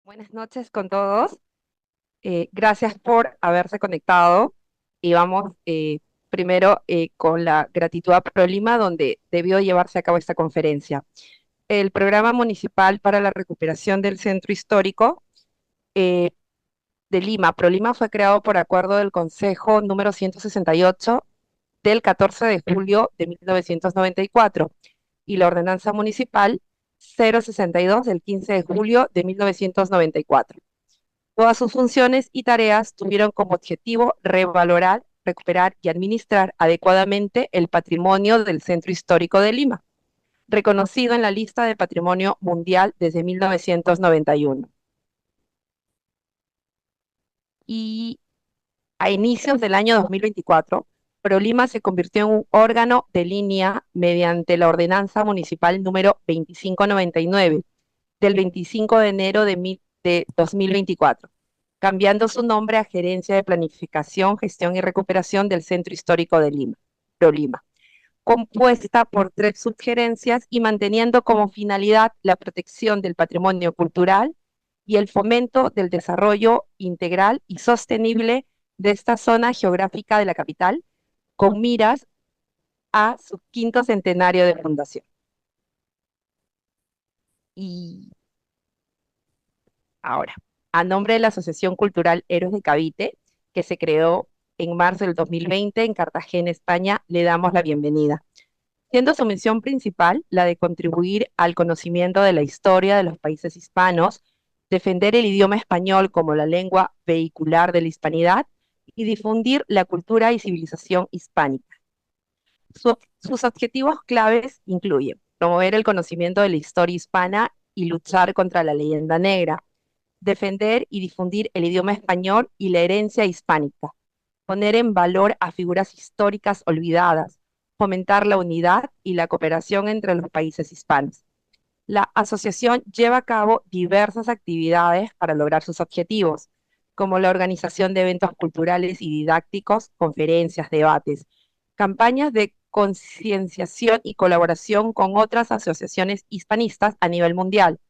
Buenas noches con todos. Gracias por haberse conectado y vamos primero con la gratitud a ProLima, donde debió llevarse a cabo esta conferencia. El Programa Municipal para la Recuperación del Centro Histórico eh, de Lima, ProLima, fue creado por acuerdo del Consejo número 168 del 14 de julio de 1994 y la Ordenanza Municipal 062 del 15 de julio de 1994. Todas sus funciones y tareas tuvieron como objetivo revalorar, recuperar y administrar adecuadamente el patrimonio del Centro Histórico de Lima, reconocido en la lista de Patrimonio Mundial desde 1991. Y a inicios del año 2024, ProLima se convirtió en un órgano de línea mediante la Ordenanza Municipal número 2599 del 25 de enero de 2024, cambiando su nombre a Gerencia de Planificación, Gestión y Recuperación del Centro Histórico de Lima, ProLima, compuesta por 3 subgerencias y manteniendo como finalidad la protección del patrimonio cultural y el fomento del desarrollo integral y sostenible de esta zona geográfica de la capital, con miras a su quinto centenario de fundación. Y ahora, a nombre de la Asociación Cultural Héroes de Cavite, que se creó en marzo del 2020 en Cartagena, España, le damos la bienvenida. Siendo su misión principal la de contribuir al conocimiento de la historia de los países hispanos, defender el idioma español como la lengua vehicular de la hispanidad y difundir la cultura y civilización hispánica. Sus objetivos claves incluyen promover el conocimiento de la historia hispana y luchar contra la leyenda negra, defender y difundir el idioma español y la herencia hispánica, poner en valor a figuras históricas olvidadas, fomentar la unidad y la cooperación entre los países hispanos. La asociación lleva a cabo diversas actividades para lograr sus objetivos, como la organización de eventos culturales y didácticos, conferencias, debates, campañas de concienciación y colaboración con otras asociaciones hispanistas a nivel mundial.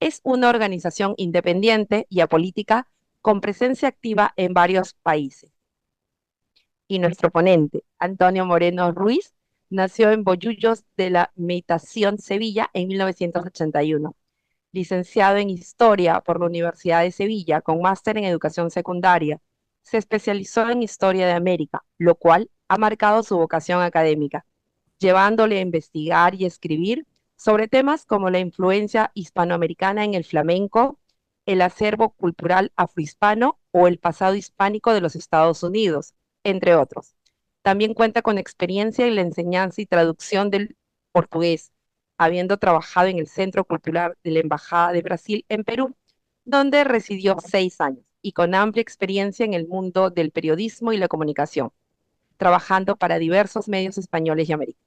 Es una organización independiente y apolítica con presencia activa en varios países. Y nuestro ponente, Antonio Moreno Ruiz, nació en Bollullos de la Metación, Sevilla, en 1981. Licenciado en Historia por la Universidad de Sevilla, con máster en Educación Secundaria. Se especializó en Historia de América, lo cual ha marcado su vocación académica, llevándole a investigar y escribir sobre temas como la influencia hispanoamericana en el flamenco, el acervo cultural afrohispano o el pasado hispánico de los Estados Unidos, entre otros. También cuenta con experiencia en la enseñanza y traducción del portugués, habiendo trabajado en el Centro Cultural de la Embajada de Brasil en Perú, donde residió 6 años, y con amplia experiencia en el mundo del periodismo y la comunicación, trabajando para diversos medios españoles y americanos.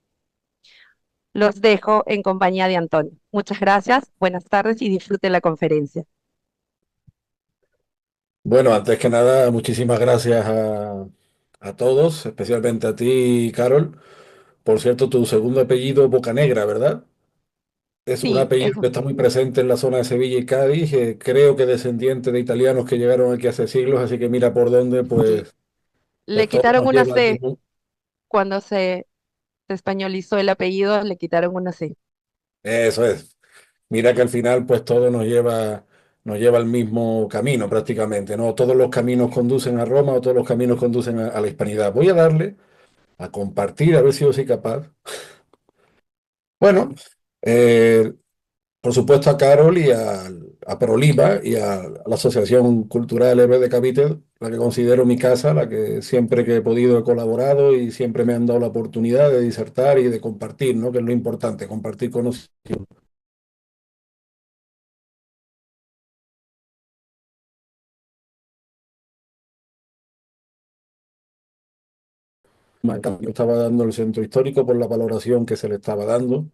Los dejo en compañía de Antonio. Muchas gracias, buenas tardes y disfruten la conferencia. Bueno, antes que nada, muchísimas gracias a todos, especialmente a ti, Carol. Por cierto, tu segundo apellido Bocanegra, ¿verdad? Es un Sí, apellido eso. que está muy presente en la zona de Sevilla y Cádiz, creo que descendiente de italianos que llegaron aquí hace siglos, así que mira por dónde, Le pues todo quitaron nos una lleva al C mismo. cuando se españolizó el apellido, le quitaron una C. Eso es. Mira que al final, pues todo nos lleva al mismo camino prácticamente, ¿no? Todos los caminos conducen a Roma o todos los caminos conducen a la hispanidad. Voy a darle a compartir, a ver si yo soy capaz. Bueno, eh, por supuesto a Carol y a Prolima y a la Asociación Cultural Héroes de Cavite, la que considero mi casa, la que siempre que he podido he colaborado y siempre me han dado la oportunidad de disertar y de compartir, ¿no? Que es lo importante, compartir conocimiento. Yo estaba dando el centro histórico por la valoración que se le estaba dando.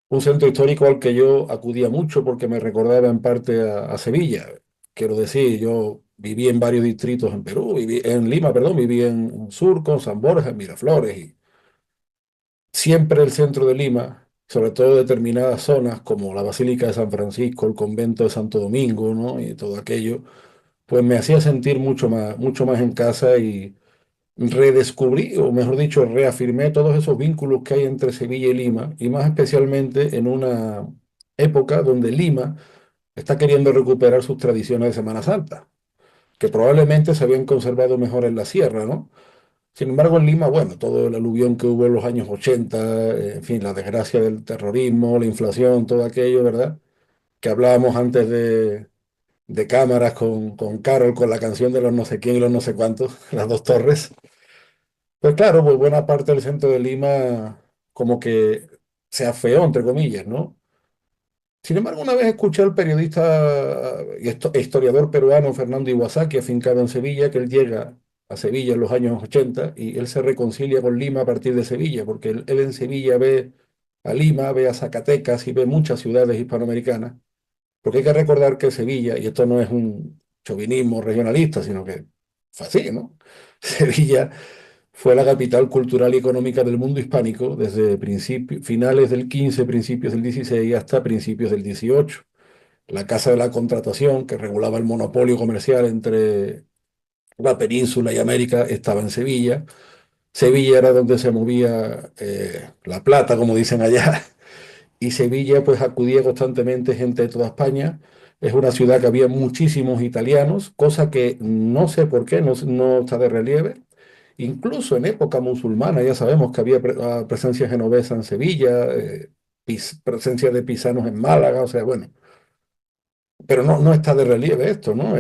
Un centro histórico al que yo acudía mucho porque me recordaba en parte a Sevilla. Quiero decir, yo viví en varios distritos en Perú, viví en Lima, perdón, viví en Surco, San Borja, en Miraflores y siempre el centro de Lima, sobre todo determinadas zonas como la Basílica de San Francisco, el convento de Santo Domingo, ¿no? Y todo aquello, pues me hacía sentir mucho más en casa y redescubrí, o mejor dicho, reafirmé todos esos vínculos que hay entre Sevilla y Lima, y más especialmente en una época donde Lima está queriendo recuperar sus tradiciones de Semana Santa, que probablemente se habían conservado mejor en la sierra, ¿no? Sin embargo, en Lima, bueno, todo el aluvión que hubo en los años 80, en fin, la desgracia del terrorismo, la inflación, todo aquello, ¿verdad? Que hablábamos antes de cámaras con Carol, con la canción de los no sé quién y los no sé cuántos, las dos torres. Pues claro, pues buena parte del centro de Lima como que se afeó, entre comillas, ¿no? Sin embargo, una vez escuché al periodista y historiador peruano Fernando Iwasaki, afincado en Sevilla, que él llega a Sevilla en los años 80 y él se reconcilia con Lima a partir de Sevilla, porque él en Sevilla ve a Lima, ve a Zacatecas y ve muchas ciudades hispanoamericanas, porque hay que recordar que Sevilla, y esto no es un chauvinismo regionalista, sino que fue así, ¿no? Sevilla fue la capital cultural y económica del mundo hispánico desde finales del 15, principios del 16 hasta principios del 18. La Casa de la Contratación, que regulaba el monopolio comercial entre la península y América, estaba en Sevilla. Sevilla era donde se movía la plata, como dicen allá, y Sevilla pues acudía constantemente gente de toda España. Es una ciudad que había muchísimos italianos, cosa que no sé por qué, no está de relieve. Incluso en época musulmana ya sabemos que había presencia genovesa en Sevilla, presencia de pisanos en Málaga, o sea, bueno, pero no está de relieve esto, ¿no?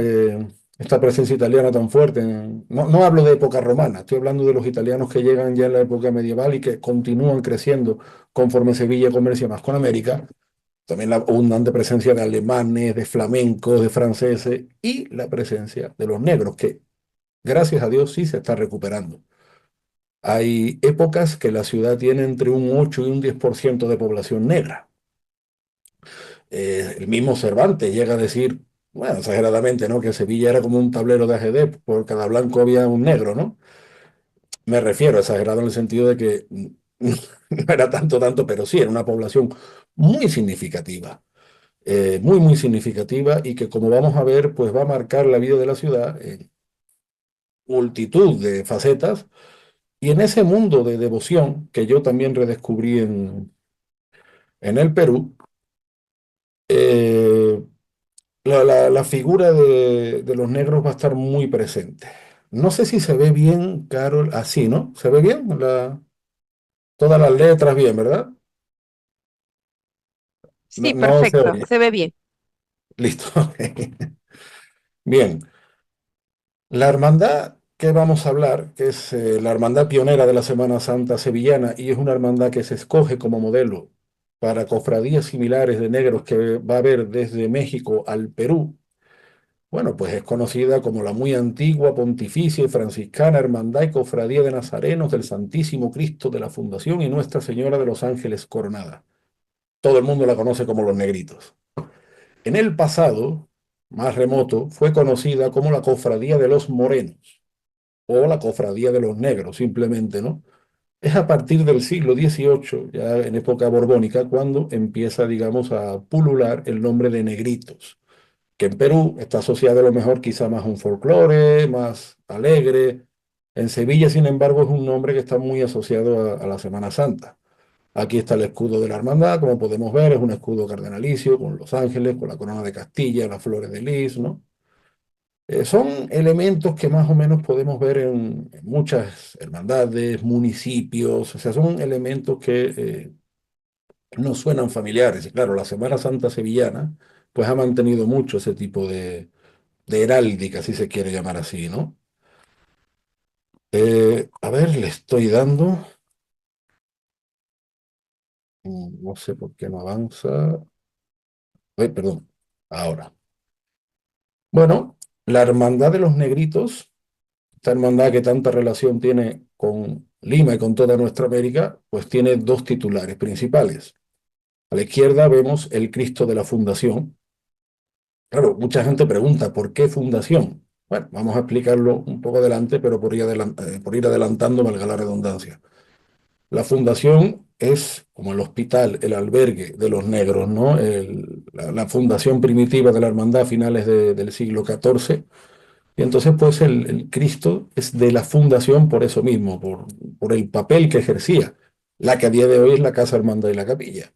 Esta presencia italiana tan fuerte. No hablo de época romana, estoy hablando de los italianos que llegan ya en la época medieval y que continúan creciendo conforme Sevilla comercia más con América. También la abundante presencia de alemanes, de flamencos, de franceses y la presencia de los negros, que gracias a Dios sí se está recuperando. Hay épocas que la ciudad tiene entre un 8 y un 10% de población negra. El mismo Cervantes llega a decir, bueno, exageradamente, ¿no? Que Sevilla era como un tablero de ajedrez, por cada blanco había un negro, ¿no? Me refiero exagerado en el sentido de que no era tanto, pero sí era una población muy significativa, muy significativa y que como vamos a ver, pues va a marcar la vida de la ciudad en multitud de facetas y en ese mundo de devoción que yo también redescubrí en el Perú. eh, la figura de los negros va a estar muy presente. No sé si se ve bien, Carol, así, ¿no? ¿Se ve bien? Todas las letras bien, ¿verdad? No, Sí, no se perfecto, oye. se ve bien. Listo. Bien. La hermandad que vamos a hablar, que es la hermandad pionera de la Semana Santa sevillana y es una hermandad que se escoge como modelo para cofradías similares de negros que va a haber desde México al Perú. Bueno, pues es conocida como la muy antigua, pontificia y franciscana Hermandad y Cofradía de Nazarenos del Santísimo Cristo de la Fundación y Nuestra Señora de los Ángeles Coronada. Todo el mundo la conoce como los Negritos. En el pasado, más remoto, fue conocida como la Cofradía de los Morenos o la Cofradía de los Negros, simplemente, ¿no? Es a partir del siglo XVIII, ya en época borbónica, cuando empieza, digamos, a pulular el nombre de Negritos, que en Perú está asociado a lo mejor quizá más a un folclore, más alegre. En Sevilla, sin embargo, es un nombre que está muy asociado a la Semana Santa. Aquí está el escudo de la hermandad, como podemos ver, es un escudo cardenalicio con los ángeles, con la corona de Castilla, las flores de lis, ¿no? Son elementos que más o menos podemos ver en muchas hermandades, municipios, o sea, son elementos que nos suenan familiares. Y claro, la Semana Santa sevillana, pues ha mantenido mucho ese tipo de heráldica, si se quiere llamar así, ¿no? A ver, le estoy dando, no sé por qué no avanza. Ay, perdón, ahora. Bueno, la Hermandad de los Negritos, esta hermandad que tanta relación tiene con Lima y con toda nuestra América, pues tiene dos titulares principales. A la izquierda vemos el Cristo de la Fundación. Claro, mucha gente pregunta, ¿por qué fundación? Bueno, vamos a explicarlo un poco adelante, pero por ir adelantando, valga la redundancia. La fundación es como el hospital, el albergue de los negros, ¿no? La fundación primitiva de la hermandad a finales del siglo XIV. Y entonces, pues, el Cristo es de la fundación por eso mismo, por el papel que ejercía, la que a día de hoy es la Casa Hermandad y la Capilla.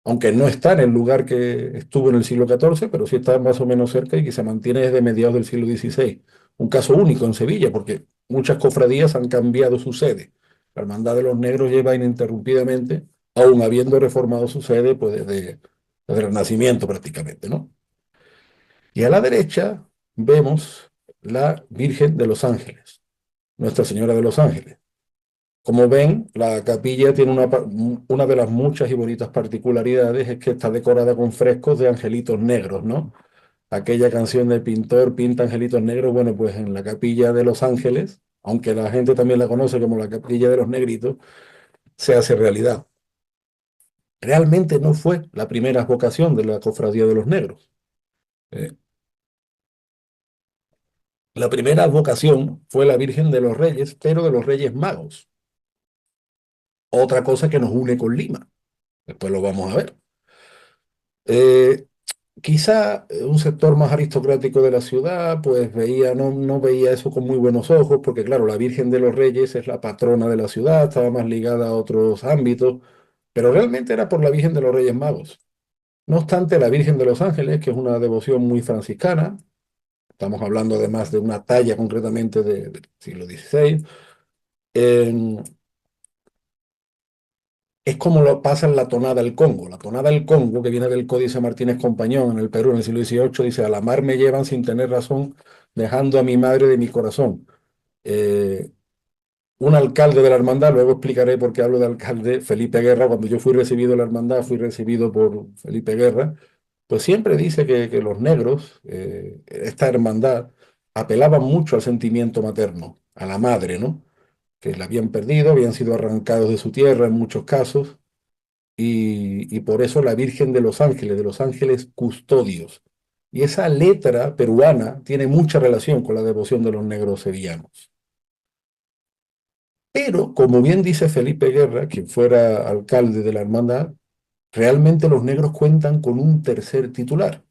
Aunque no está en el lugar que estuvo en el siglo XIV, pero sí está más o menos cerca y que se mantiene desde mediados del siglo XVI. Un caso único en Sevilla, porque muchas cofradías han cambiado su sede. La Hermandad de los Negros lleva ininterrumpidamente, aun habiendo reformado su sede, pues desde el Renacimiento prácticamente, ¿no? Y a la derecha vemos la Virgen de los Ángeles, Nuestra Señora de los Ángeles. Como ven, la capilla tiene una de las muchas y bonitas particularidades, es que está decorada con frescos de angelitos negros, ¿no? Aquella canción del pintor pinta angelitos negros, bueno, pues en la capilla de Los Ángeles, aunque la gente también la conoce como la capilla de los negritos, se hace realidad. Realmente no fue la primera vocación de la cofradía de los negros. Eh, la primera vocación fue la Virgen de los Reyes, pero de los Reyes Magos. Otra cosa que nos une con Lima. Después lo vamos a ver. Eh, Quizá un sector más aristocrático de la ciudad, pues no veía eso con muy buenos ojos, porque claro, la Virgen de los Reyes es la patrona de la ciudad, estaba más ligada a otros ámbitos, pero realmente era por la Virgen de los Reyes Magos. No obstante, la Virgen de los Ángeles, que es una devoción muy franciscana, estamos hablando además de una talla concretamente del siglo XVI, es como lo pasa en la tonada del Congo. La tonada del Congo, que viene del Códice Martínez Compañón en el Perú en el siglo XVIII, dice: a la mar me llevan sin tener razón, dejando a mi madre de mi corazón. Eh, un alcalde de la hermandad, luego explicaré por qué hablo de alcalde, Felipe Guerra, cuando yo fui recibido en la hermandad, fui recibido por Felipe Guerra, pues siempre dice que los negros, esta hermandad, apelaban mucho al sentimiento materno, a la madre, ¿no? Que la habían perdido, habían sido arrancados de su tierra en muchos casos y por eso la Virgen de los Ángeles Custodios. Y esa letra peruana tiene mucha relación con la devoción de los negros sevillanos. Pero, como bien dice Felipe Guerra, quien fuera alcalde de la hermandad, realmente los negros cuentan con un tercer titular,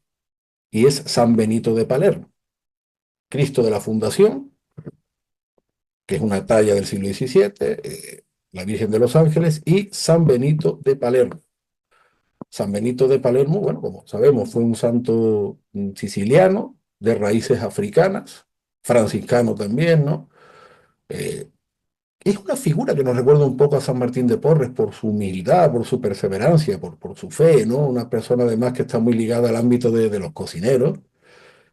y es San Benito de Palermo, Cristo de la Fundación, que es una talla del siglo XVII, la Virgen de los Ángeles, y San Benito de Palermo. San Benito de Palermo, bueno, como sabemos, fue un santo siciliano de raíces africanas, franciscano también, ¿no? Eh, es una figura que nos recuerda un poco a San Martín de Porres por su humildad, por su perseverancia, por su fe, ¿no? Una persona además que está muy ligada al ámbito de los cocineros,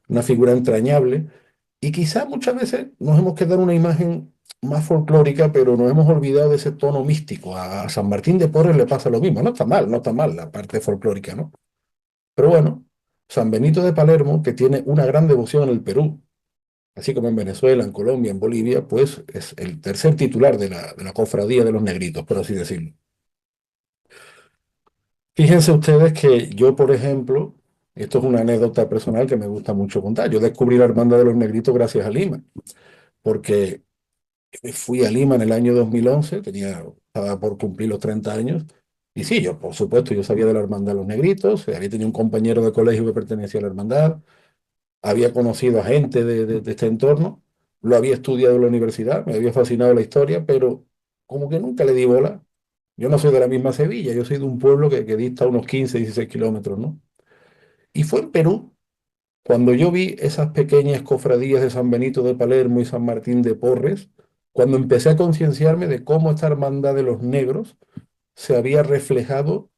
una figura entrañable. Y quizá muchas veces nos hemos quedado una imagen más folclórica, pero nos hemos olvidado de ese tono místico. A San Martín de Porres le pasa lo mismo. No está mal, no está mal la parte folclórica, ¿no? Pero bueno, San Benito de Palermo, que tiene una gran devoción en el Perú, así como en Venezuela, en Colombia, en Bolivia, pues es el tercer titular de la cofradía de los negritos, por así decirlo. Fíjense ustedes que yo, por ejemplo, esto es una anécdota personal que me gusta mucho contar. Yo descubrí la Hermandad de los Negritos gracias a Lima, porque fui a Lima en el año 2011, estaba por cumplir los 30 años, y sí, yo, por supuesto, yo sabía de la Hermandad de los Negritos, había tenido un compañero de colegio que pertenecía a la Hermandad, había conocido a gente de este entorno, lo había estudiado en la universidad, me había fascinado la historia, pero como que nunca le di bola. Yo no soy de la misma Sevilla, yo soy de un pueblo que dista unos 15, 16 kilómetros, ¿no? Y fue en Perú cuando yo vi esas pequeñas cofradías de San Benito de Palermo y San Martín de Porres, cuando empecé a concienciarme de cómo esta hermandad de los negros se había reflejado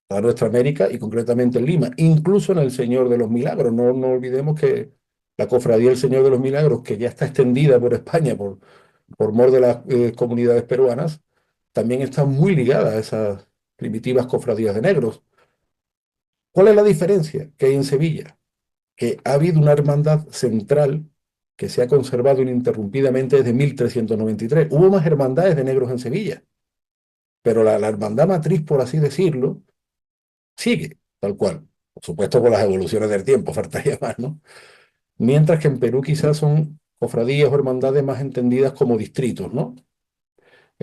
a nuestra América y concretamente en Lima, incluso en el Señor de los Milagros. No olvidemos que la cofradía del Señor de los Milagros, que ya está extendida por España por mor de las comunidades peruanas, también está muy ligada a esas primitivas cofradías de negros. ¿Cuál es la diferencia que hay en Sevilla? Que ha habido una hermandad central que se ha conservado ininterrumpidamente desde 1393. Hubo más hermandades de negros en Sevilla, pero la hermandad matriz, por así decirlo, sigue tal cual. Por supuesto, con las evoluciones del tiempo, faltaría más, ¿no? Mientras que en Perú quizás son cofradías o hermandades más entendidas como distritos, ¿no?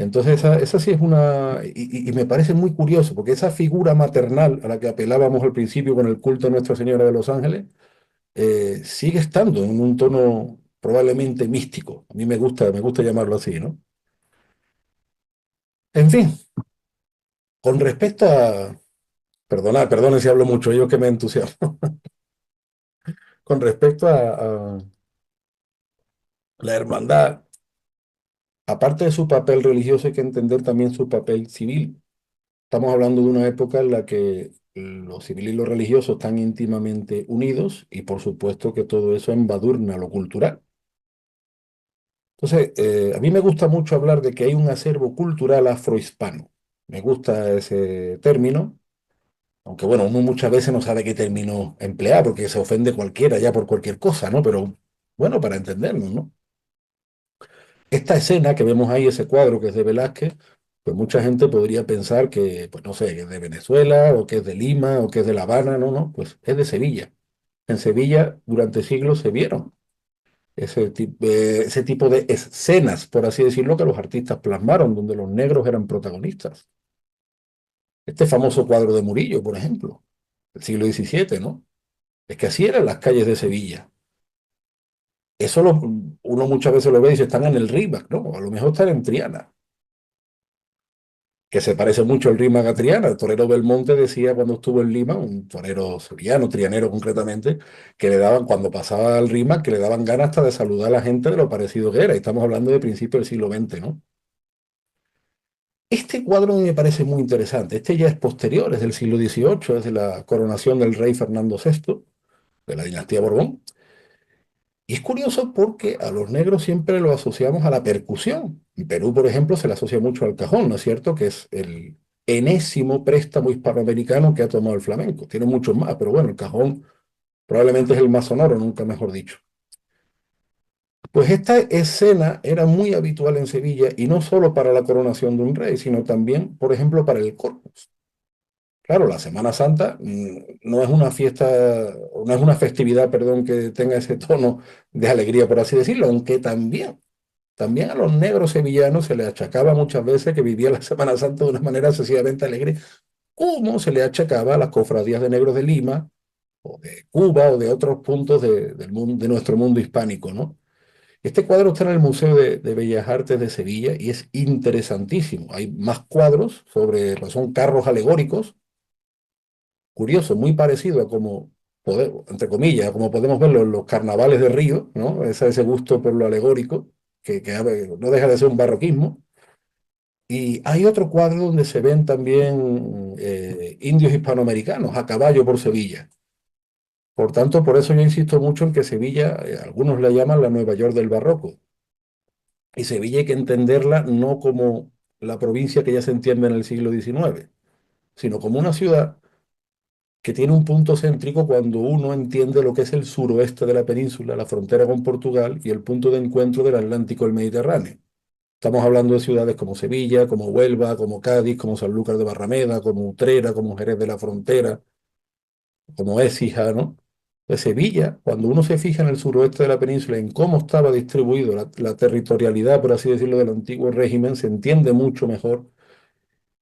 Entonces, esa sí es una, y me parece muy curioso, porque esa figura maternal a la que apelábamos al principio con el culto a Nuestra Señora de los Ángeles, sigue estando en un tono probablemente místico. A mí me gusta llamarlo así, ¿no? En fin, con respecto a, perdona si hablo mucho, yo que me entusiasmo, con respecto a la hermandad, aparte de su papel religioso, hay que entender también su papel civil. Estamos hablando de una época en la que lo civil y lo religioso están íntimamente unidos y por supuesto que todo eso embadurna lo cultural. Entonces, a mí me gusta mucho hablar de que hay un acervo cultural afrohispano. Me gusta ese término, aunque bueno, uno muchas veces no sabe qué término emplear porque se ofende cualquiera ya por cualquier cosa, ¿no? Pero bueno, para entendernos, ¿no? Esta escena que vemos ahí, ese cuadro que es de Velázquez, pues mucha gente podría pensar que, pues no sé, que es de Venezuela o que es de Lima o que es de La Habana, no, no, pues es de Sevilla. En Sevilla durante siglos se vieron ese tipo de escenas, por así decirlo, que los artistas plasmaron, donde los negros eran protagonistas. Este famoso cuadro de Murillo, por ejemplo, del siglo XVII, ¿no? Es que así eran las calles de Sevilla. Eso uno muchas veces lo ve y dice, están en el Rímac, ¿no? A lo mejor están en Triana, que se parece mucho al Rímac a Triana. El torero Belmonte decía cuando estuvo en Lima, un torero sevillano, trianero concretamente, que le daban, cuando pasaba al Rímac, que le daban ganas hasta de saludar a la gente de lo parecido que era. Y estamos hablando de principios del siglo XX, ¿no? Este cuadro me parece muy interesante. Este ya es posterior, es del siglo XVIII, es de la coronación del rey Fernando VI, de la dinastía Borbón. Y es curioso porque a los negros siempre lo asociamos a la percusión. En Perú, por ejemplo, se le asocia mucho al cajón, ¿no es cierto? Que es el enésimo préstamo hispanoamericano que ha tomado el flamenco. Tiene muchos más, pero bueno, el cajón probablemente es el más sonoro, nunca mejor dicho. Pues esta escena era muy habitual en Sevilla y no solo para la coronación de un rey, sino también, por ejemplo, para el Corpus. Claro, la Semana Santa no es una fiesta, no es una festividad, perdón, que tenga ese tono de alegría, por así decirlo, aunque también a los negros sevillanos se les achacaba muchas veces que vivían la Semana Santa de una manera excesivamente alegre, como se le achacaba a las cofradías de negros de Lima, o de Cuba, o de otros puntos del mundo, de nuestro mundo hispánico, ¿no? Este cuadro está en el Museo de Bellas Artes de Sevilla y es interesantísimo. Hay más cuadros sobre, pues son carros alegóricos curioso, muy parecido a como, entre comillas, como podemos verlo en los carnavales de Río, ¿no? Ese gusto por lo alegórico, que no deja de ser un barroquismo. Y hay otro cuadro donde se ven también indios hispanoamericanos a caballo por Sevilla. Por tanto, por eso yo insisto mucho en que Sevilla, algunos la llaman la Nueva York del barroco. Y Sevilla hay que entenderla no como la provincia que ya se entiende en el siglo XIX, sino como una ciudad que tiene un punto céntrico cuando uno entiende lo que es el suroeste de la península, la frontera con Portugal y el punto de encuentro del Atlántico y el Mediterráneo. Estamos hablando de ciudades como Sevilla, como Huelva, como Cádiz, como Sanlúcar de Barrameda, como Utrera, como Jerez de la Frontera, como Écija, ¿no? De Sevilla, cuando uno se fija en el suroeste de la península, en cómo estaba distribuido la territorialidad, por así decirlo, del antiguo régimen, se entiende mucho mejor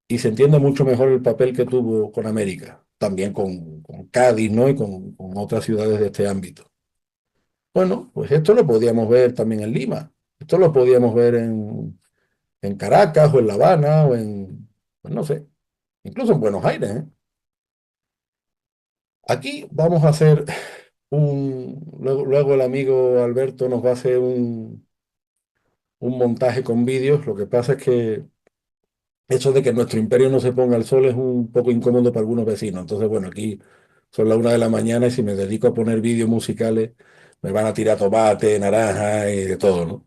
y se entiende mucho mejor el papel que tuvo con América, también con Cádiz, ¿no? Y con otras ciudades de este ámbito. Bueno, pues esto lo podíamos ver también en Lima, esto lo podíamos ver en Caracas o en La Habana o en, pues no sé, incluso en Buenos Aires, ¿eh? Aquí vamos a hacer luego el amigo Alberto nos va a hacer un montaje con vídeos, lo que pasa es que eso de que nuestro imperio no se ponga al sol es un poco incómodo para algunos vecinos. Entonces, bueno, aquí son las 1 de la mañana y si me dedico a poner vídeos musicales, me van a tirar tomate, naranja y de todo, ¿no?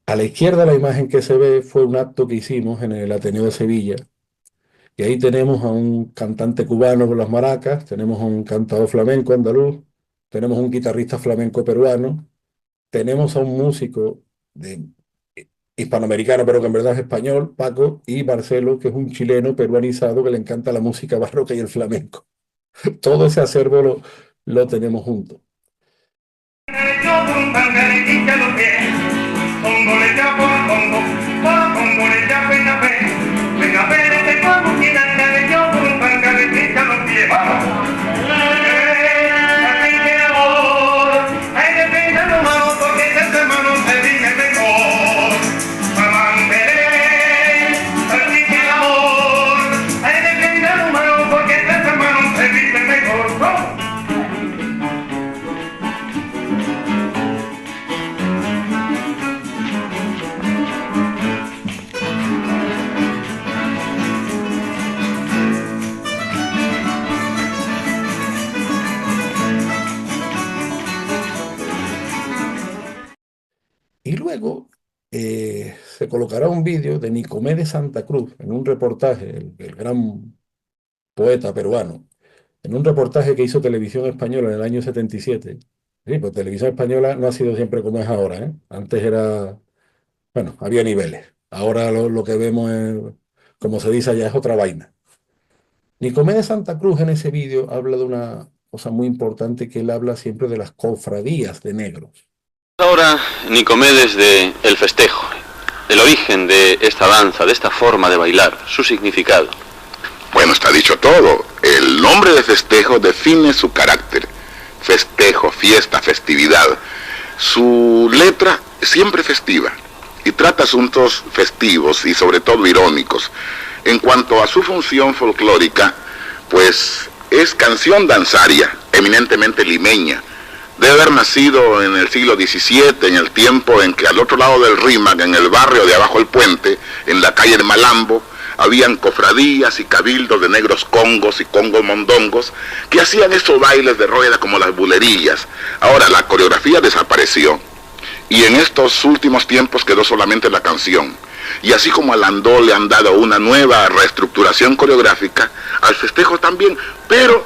A la izquierda la imagen que se ve fue un acto que hicimos en el Ateneo de Sevilla. Y ahí tenemos a un cantante cubano con las maracas, tenemos a un cantador flamenco andaluz, tenemos un guitarrista flamenco peruano, tenemos a un músico de, hispanoamericano, pero que en verdad es español, Paco, y Marcelo, que es un chileno peruanizado que le encanta la música barroca y el flamenco. Todo ese acervo lo tenemos juntos. Y luego se colocará un vídeo de Nicomé de Santa Cruz en un reportaje, el gran poeta peruano, en un reportaje que hizo Televisión Española en el año 77. Sí, pues Televisión Española no ha sido siempre como es ahora, ¿eh? Antes era, bueno, había niveles. Ahora lo que vemos es, como se dice allá, es otra vaina. Nicomé de Santa Cruz en ese vídeo habla de una cosa muy importante, que él habla siempre de las cofradías de negros. Ahora, Nicomedes, de el festejo, el origen de esta danza, de esta forma de bailar, su significado. Bueno, está dicho todo. El nombre de festejo define su carácter. Festejo, fiesta, festividad. Su letra siempre festiva y trata asuntos festivos y sobre todo irónicos. En cuanto a su función folclórica, pues es canción danzaria, eminentemente limeña. Debe haber nacido en el siglo XVII, en el tiempo en que al otro lado del Rímac, en el barrio de abajo del puente, en la calle de Malambo, habían cofradías y cabildos de negros congos y congos mondongos que hacían esos bailes de rueda como las bulerillas. Ahora, la coreografía desapareció y en estos últimos tiempos quedó solamente la canción. Y así como al andó le han dado una nueva reestructuración coreográfica, al festejo también, pero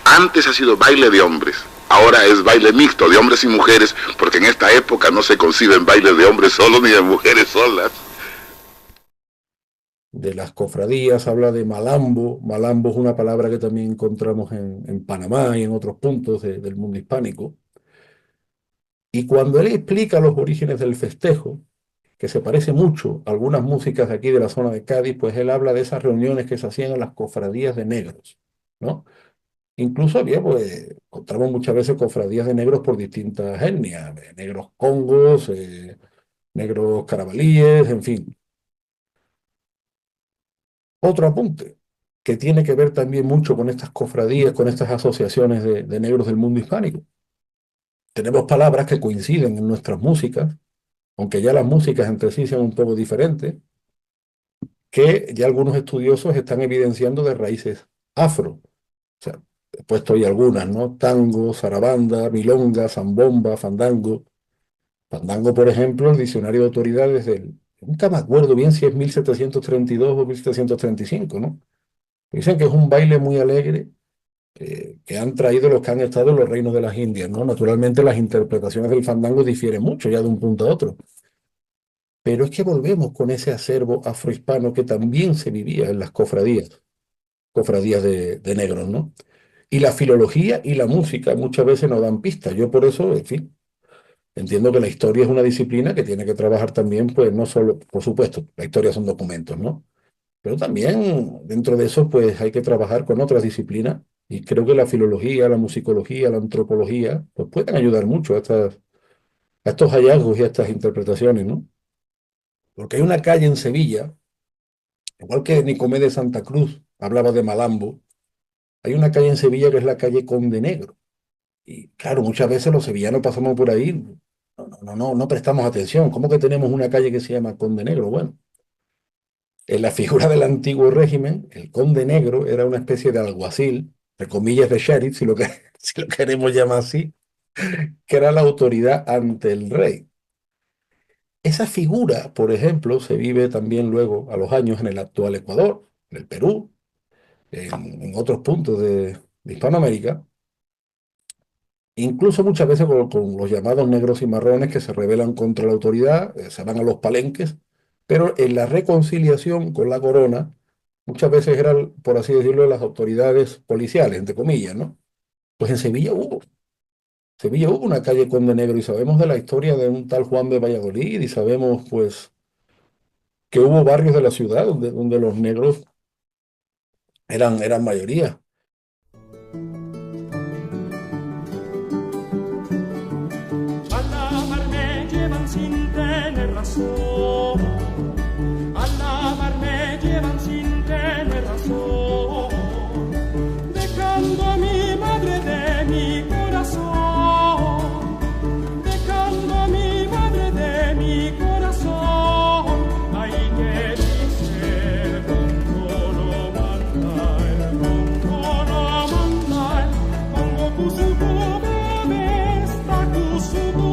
antes ha sido baile de hombres. Ahora es baile mixto de hombres y mujeres, porque en esta época no se conciben bailes de hombres solos ni de mujeres solas. De las cofradías habla de malambo. Malambo es una palabra que también encontramos en Panamá y en otros puntos del mundo hispánico. Y cuando él explica los orígenes del festejo, que se parece mucho a algunas músicas de aquí de la zona de Cádiz, pues él habla de esas reuniones que se hacían en las cofradías de negros, ¿no? Incluso había, pues, encontramos muchas veces cofradías de negros por distintas etnias, negros congos, negros carabalíes, en fin. Otro apunte, que tiene que ver también mucho con estas cofradías, con estas asociaciones de negros del mundo hispánico. Tenemos palabras que coinciden en nuestras músicas, aunque ya las músicas entre sí sean un poco diferentes, que ya algunos estudiosos están evidenciando de raíces afro. O sea, he puesto ahí algunas, ¿no? Tango, zarabanda, milonga, zambomba, fandango. Fandango, por ejemplo, el diccionario de autoridades nunca me acuerdo bien si es 1732 o 1735, ¿no? Dicen que es un baile muy alegre que han traído los que han estado en los reinos de las Indias, ¿no? Naturalmente las interpretaciones del fandango difieren mucho ya de un punto a otro. Pero es que volvemos con ese acervo afrohispano que también se vivía en las cofradías de negros, ¿no? Y la filología y la música muchas veces nos dan pistas. Yo por eso, en fin, entiendo que la historia es una disciplina que tiene que trabajar también, pues no solo, por supuesto, la historia son documentos, ¿no? Pero también dentro de eso, pues hay que trabajar con otras disciplinas y creo que la filología, la musicología, la antropología, pues pueden ayudar mucho a estos hallazgos y a estas interpretaciones, ¿no? Porque hay una calle en Sevilla, igual que Nicomé de Santa Cruz hablaba de Malambo, hay una calle en Sevilla que es la calle Conde Negro. Y claro, muchas veces los sevillanos pasamos por ahí, no prestamos atención. ¿Cómo que tenemos una calle que se llama Conde Negro? Bueno, en la figura del antiguo régimen, el Conde Negro era una especie de alguacil, de comillas de sheriff, si lo queremos llamar así, que era la autoridad ante el rey. Esa figura, por ejemplo, se vive también luego a los años en el actual Ecuador, en el Perú, en otros puntos de Hispanoamérica. Incluso muchas veces con los llamados negros y marrones que se rebelan contra la autoridad, se van a los palenques, pero en la reconciliación con la corona, muchas veces eran, por así decirlo, las autoridades policiales, entre comillas, ¿no? Pues en Sevilla hubo una calle Conde Negro y sabemos de la historia de un tal Juan de Valladolid y sabemos, pues, que hubo barrios de la ciudad donde los negros eran mayoría. Sin tener razón, al amarme llevan sin tener razón, dejando a mi madre de mi corazón, dejando a mi madre de mi corazón. Ay, que dice el ronco no manda, el ronco no manda, el congo kusuko bebe está kusuko.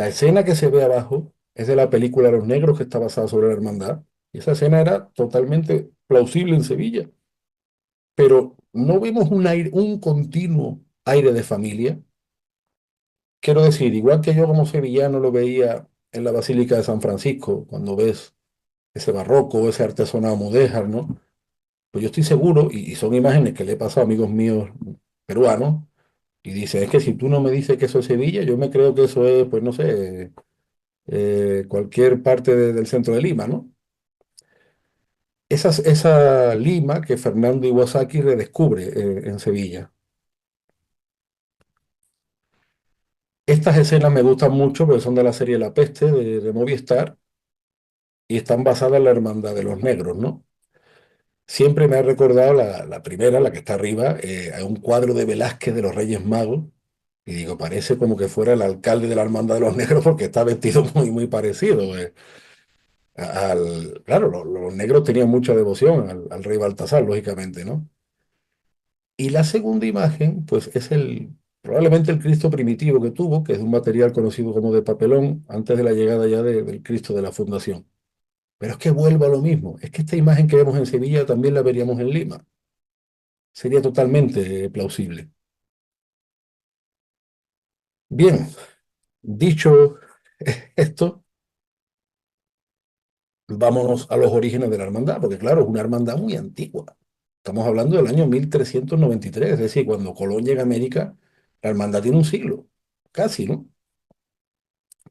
La escena que se ve abajo es de la película Los Negros, que está basada sobre la hermandad. Y esa escena era totalmente plausible en Sevilla, pero no vimos un continuo aire de familia. Quiero decir, igual que yo como sevillano lo veía en la Basílica de San Francisco, cuando ves ese barroco, ese artesonado mudéjar, ¿no? Pues yo estoy seguro, y son imágenes que le he pasado a amigos míos peruanos, y dice, es que si tú no me dices que eso es Sevilla, yo me creo que eso es, pues no sé, cualquier parte del centro de Lima, ¿no? Esa Lima que Fernando Iwasaki redescubre en Sevilla. Estas escenas me gustan mucho porque son de la serie La Peste de Movistar y están basadas en la Hermandad de los Negros, ¿no? Siempre me ha recordado la primera, la que está arriba, a un cuadro de Velázquez de los Reyes Magos. Y digo, parece como que fuera el alcalde de la Hermandad de los Negros porque está vestido muy, muy parecido. Claro, los negros tenían mucha devoción al rey Baltasar, lógicamente, ¿no? Y la segunda imagen, pues es probablemente el Cristo primitivo que tuvo, que es de un material conocido como de papelón, antes de la llegada ya del Cristo de la Fundación. Pero es que vuelvo a lo mismo, es que esta imagen que vemos en Sevilla también la veríamos en Lima. Sería totalmente plausible. Bien, dicho esto, vámonos a los orígenes de la hermandad, porque claro, es una hermandad muy antigua. Estamos hablando del año 1393, es decir, cuando Colón llega a América, la hermandad tiene un siglo, casi, ¿no?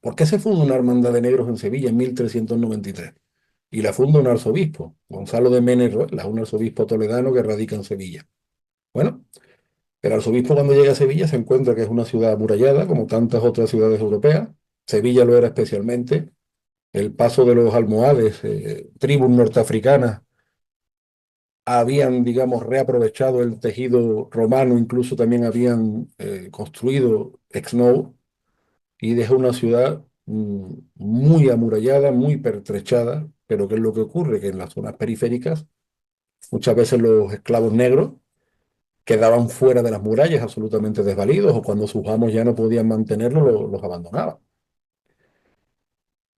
¿Por qué se funda una hermandad de negros en Sevilla en 1393? Y la funda un arzobispo, Gonzalo de Mena y Ruelas, un arzobispo toledano que radica en Sevilla. Bueno, el arzobispo cuando llega a Sevilla se encuentra que es una ciudad amurallada, como tantas otras ciudades europeas. Sevilla lo era especialmente. El paso de los almohades, tribus norteafricanas, habían, digamos, reaprovechado el tejido romano, incluso también habían construido Exnou, y deja una ciudad muy amurallada, muy pertrechada, pero ¿qué es lo que ocurre? Que en las zonas periféricas muchas veces los esclavos negros quedaban fuera de las murallas absolutamente desvalidos o cuando sus amos ya no podían mantenerlos, los abandonaban.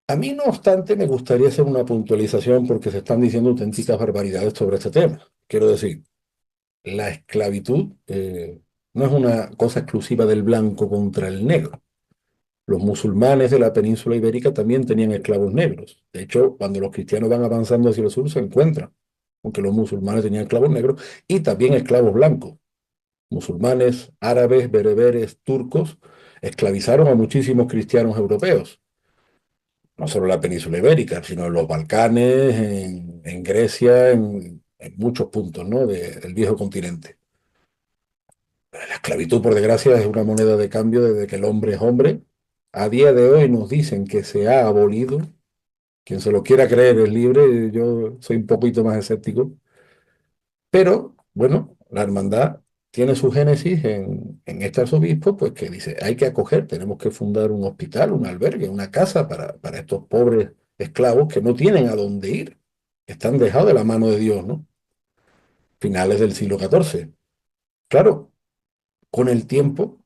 A mí, no obstante, me gustaría hacer una puntualización porque se están diciendo auténticas barbaridades sobre este tema. Quiero decir, la esclavitud no es una cosa exclusiva del blanco contra el negro. Los musulmanes de la península ibérica también tenían esclavos negros. De hecho, cuando los cristianos van avanzando hacia el sur, se encuentran, aunque los musulmanes tenían esclavos negros y también esclavos blancos. Musulmanes, árabes, bereberes, turcos, esclavizaron a muchísimos cristianos europeos. No solo en la península ibérica, sino en los Balcanes, en Grecia, en muchos puntos, ¿no? del viejo continente. La esclavitud, por desgracia, es una moneda de cambio desde que el hombre es hombre. A día de hoy nos dicen que se ha abolido. Quien se lo quiera creer es libre. Yo soy un poquito más escéptico. Pero, bueno, la hermandad tiene su génesis en este arzobispo, pues que dice, hay que acoger, tenemos que fundar un hospital, un albergue, una casa para estos pobres esclavos que no tienen a dónde ir. Están dejados de la mano de Dios, ¿no? Finales del siglo XIV. Claro, con el tiempo.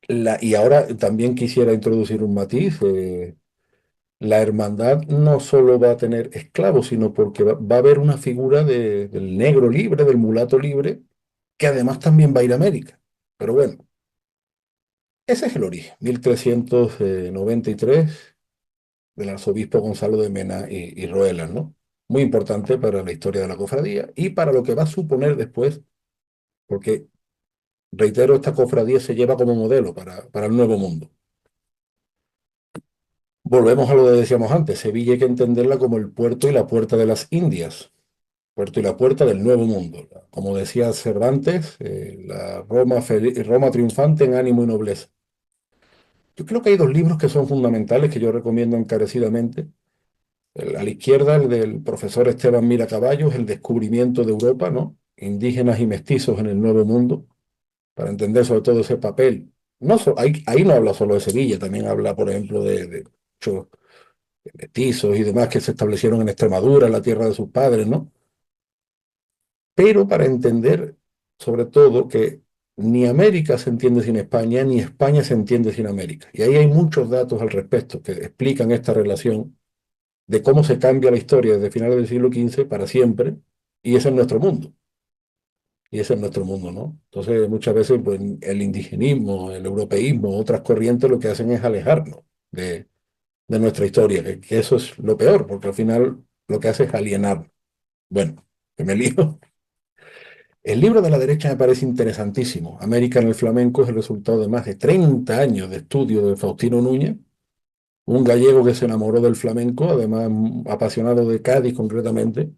Y ahora también quisiera introducir un matiz. La hermandad no solo va a tener esclavos, sino porque va a haber una figura del negro libre, del mulato libre, que además también va a ir a América. Pero bueno, ese es el origen, 1393, del arzobispo Gonzalo de Mena y Roelas, ¿no? Muy importante para la historia de la cofradía y para lo que va a suponer después, porque, reitero, esta cofradía se lleva como modelo para el Nuevo Mundo. Volvemos a lo que decíamos antes, Sevilla hay que entenderla como el puerto y la puerta de las Indias, puerto y la puerta del Nuevo Mundo. Como decía Cervantes, la Roma triunfante en ánimo y nobleza. Yo creo que hay dos libros que son fundamentales que yo recomiendo encarecidamente. A la izquierda, el del profesor Esteban Mira Caballos, El descubrimiento de Europa, ¿no? Indígenas y mestizos en el Nuevo Mundo, para entender sobre todo ese papel. Ahí no habla solo de Sevilla, también habla, por ejemplo, de muchos mestizos y demás que se establecieron en Extremadura, en la tierra de sus padres, ¿no? Pero para entender, sobre todo, que ni América se entiende sin España, ni España se entiende sin América. Y ahí hay muchos datos al respecto que explican esta relación de cómo se cambia la historia desde finales del siglo XV para siempre, y ese es nuestro mundo. Y ese es nuestro mundo, ¿no? Entonces, muchas veces pues, el indigenismo, el europeísmo, otras corrientes lo que hacen es alejarnos de nuestra historia, que eso es lo peor, porque al final lo que hace es alienarnos. Bueno, que me lío. El libro de la derecha me parece interesantísimo. América en el flamenco es el resultado de más de 30 años de estudio de Faustino Núñez, un gallego que se enamoró del flamenco, además apasionado de Cádiz concretamente.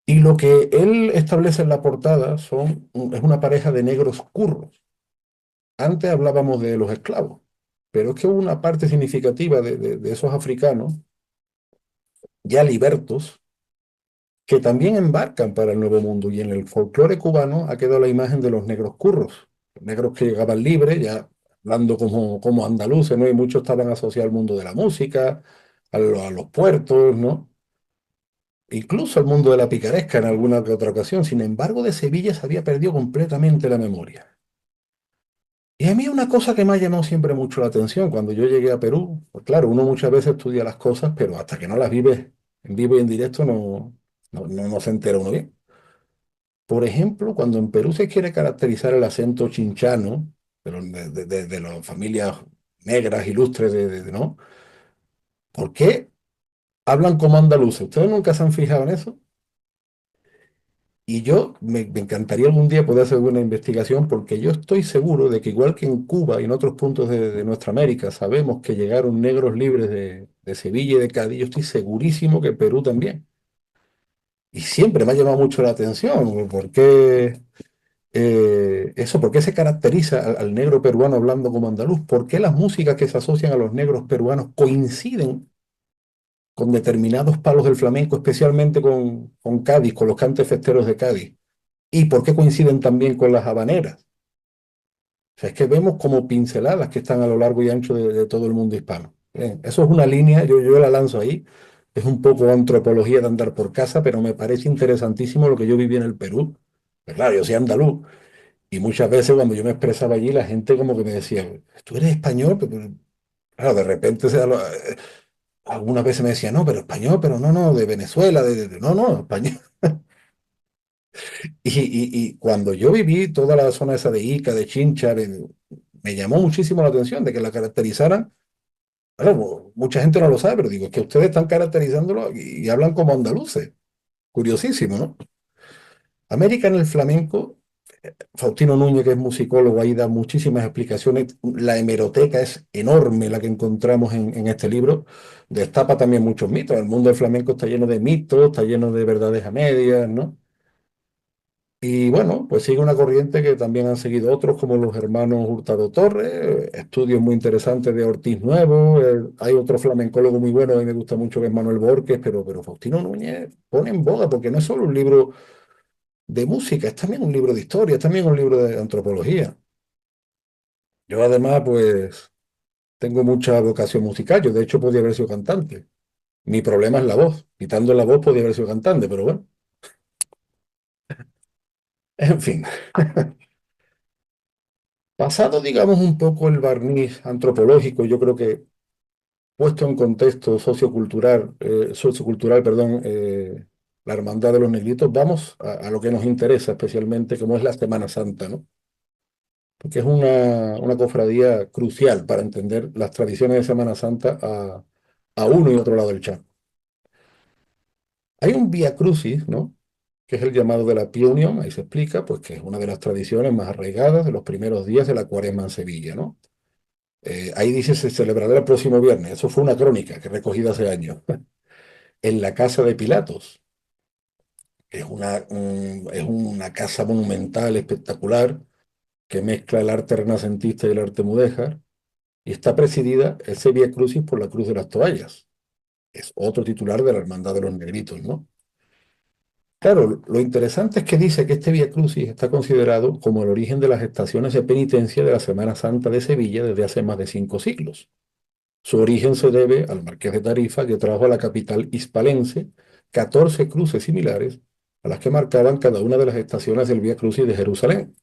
Y lo que él establece en la portada es una pareja de negros curros. Antes hablábamos de los esclavos, pero es que hubo una parte significativa de esos africanos, ya libertos, que también embarcan para el Nuevo Mundo. Y en el folclore cubano ha quedado la imagen de los negros curros, los negros que llegaban libres, ya hablando como andaluces, ¿no? Y muchos estaban asociados al mundo de la música, a los puertos, ¿no? Incluso al mundo de la picaresca en alguna que otra ocasión. Sin embargo, de Sevilla se había perdido completamente la memoria. Y a mí una cosa que me ha llamado siempre mucho la atención cuando yo llegué a Perú, pues claro, uno muchas veces estudia las cosas, pero hasta que no las vives en vivo y en directo no se entera uno bien. Por ejemplo, cuando en Perú se quiere caracterizar el acento chinchano de las familias negras ilustres, ¿no? ¿Por qué hablan como andaluces? ¿Ustedes nunca se han fijado en eso? Y yo me encantaría algún día poder hacer una investigación porque yo estoy seguro de que igual que en Cuba y en otros puntos de nuestra América sabemos que llegaron negros libres de Sevilla y de Cádiz, yo estoy segurísimo que Perú también. Y siempre me ha llamado mucho la atención, ¿por qué eso? ¿Por qué se caracteriza al negro peruano hablando como andaluz? ¿Por qué las músicas que se asocian a los negros peruanos coinciden con determinados palos del flamenco, especialmente con Cádiz, con los cantes festeros de Cádiz? ¿Y por qué coinciden también con las habaneras? O sea, es que vemos como pinceladas que están a lo largo y ancho de todo el mundo hispano. Eso es una línea, yo la lanzo ahí. Es un poco antropología de andar por casa, pero me parece interesantísimo lo que yo viví en el Perú. Pues claro, yo soy andaluz y muchas veces cuando yo me expresaba allí, la gente como que me decía, ¿tú eres español? Pero, claro, de repente algunas veces me decía, no, pero español, pero no, de Venezuela, no, español. Y cuando yo viví toda la zona esa de Ica, de Chincha, me llamó muchísimo la atención de que la caracterizaran. Claro, mucha gente no lo sabe, pero digo, es que ustedes están caracterizándolo y hablan como andaluces. Curiosísimo, ¿no? América en el flamenco, Faustino Núñez, que es musicólogo, ahí da muchísimas explicaciones. La hemeroteca es enorme la que encontramos en este libro. Destapa también muchos mitos. El mundo del flamenco está lleno de mitos, está lleno de verdades a medias, ¿no? Y bueno, pues sigue una corriente que también han seguido otros, como los hermanos Hurtado Torres, estudios muy interesantes de Ortiz Nuevo. Hay otro flamencólogo muy bueno, a mí me gusta mucho, que es Manuel Borges, pero Faustino Núñez pone en boga, porque no es solo un libro de música, es también un libro de historia, es también un libro de antropología. Yo además, pues, tengo mucha vocación musical, yo de hecho podía haber sido cantante. Mi problema es la voz, quitando la voz podía haber sido cantante, pero bueno, en fin. Pasado, digamos, un poco el barniz antropológico, yo creo que puesto en contexto sociocultural, perdón, la hermandad de los negritos, vamos a lo que nos interesa especialmente, como es la Semana Santa, ¿no? Porque es una cofradía crucial para entender las tradiciones de Semana Santa a uno y otro lado del charco. Hay un Vía Crucis, ¿no? Que es el llamado de la Pía Unión, ahí se explica, pues que es una de las tradiciones más arraigadas de los primeros días de la Cuaresma en Sevilla, ¿no? Ahí dice se celebrará el próximo viernes. Eso fue una crónica que recogí hace años. En la casa de Pilatos. Es una casa monumental, espectacular, que mezcla el arte renacentista y el arte mudéjar, y está presidida ese Vía Crucis por la Cruz de las Toallas. Es otro titular de la Hermandad de los Negritos, ¿no? Claro, lo interesante es que dice que este Vía Crucis está considerado como el origen de las estaciones de penitencia de la Semana Santa de Sevilla desde hace más de 5 siglos. Su origen se debe al marqués de Tarifa, que trajo a la capital hispalense 14 cruces similares a las que marcaban cada una de las estaciones del Vía Crucis de Jerusalén.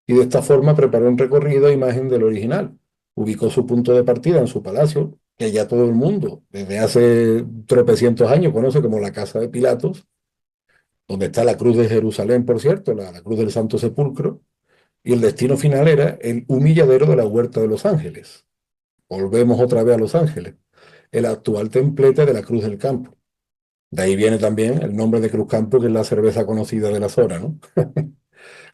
y de esta forma preparó un recorrido a imagen del original. Ubicó su punto de partida en su palacio, que ya todo el mundo, desde hace tropecientos años, conoce como la Casa de Pilatos, donde está la cruz de Jerusalén, por cierto, la cruz del Santo Sepulcro, y el destino final era el humilladero de la Huerta de los Ángeles. Volvemos otra vez a Los Ángeles, el actual templete de la Cruz del Campo. De ahí viene también el nombre de Cruz Campo, que es la cerveza conocida de la zona, ¿no?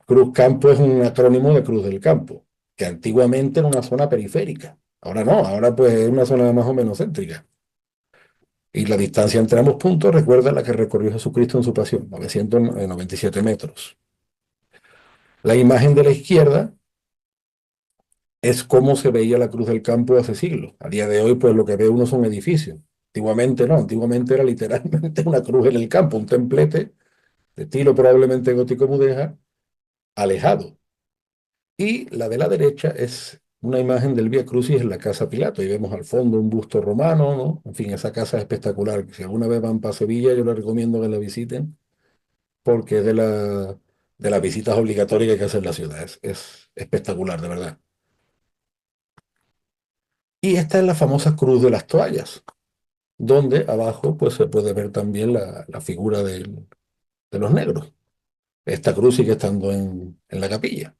Cruz Campo es un acrónimo de Cruz del Campo, que antiguamente era una zona periférica. Ahora no, ahora pues es una zona más o menos céntrica. Y la distancia entre ambos puntos recuerda la que recorrió Jesucristo en su pasión, 997 metros. La imagen de la izquierda es cómo se veía la Cruz del Campo hace siglos. A día de hoy, pues lo que ve uno son edificios. Antiguamente no, antiguamente era literalmente una cruz en el campo, un templete de estilo probablemente gótico mudéjar, alejado. Y la de la derecha es una imagen del Vía Crucis en la Casa Pilato. Y vemos al fondo un busto romano, ¿no? En fin, esa casa es espectacular. Si alguna vez van para Sevilla, yo les recomiendo que la visiten porque es de las visitas obligatorias que hay que hacer en la ciudad. Es espectacular, de verdad. Y esta es la famosa Cruz de las Toallas, donde abajo pues, se puede ver también la figura de los negros. Esta cruz sigue estando en la capilla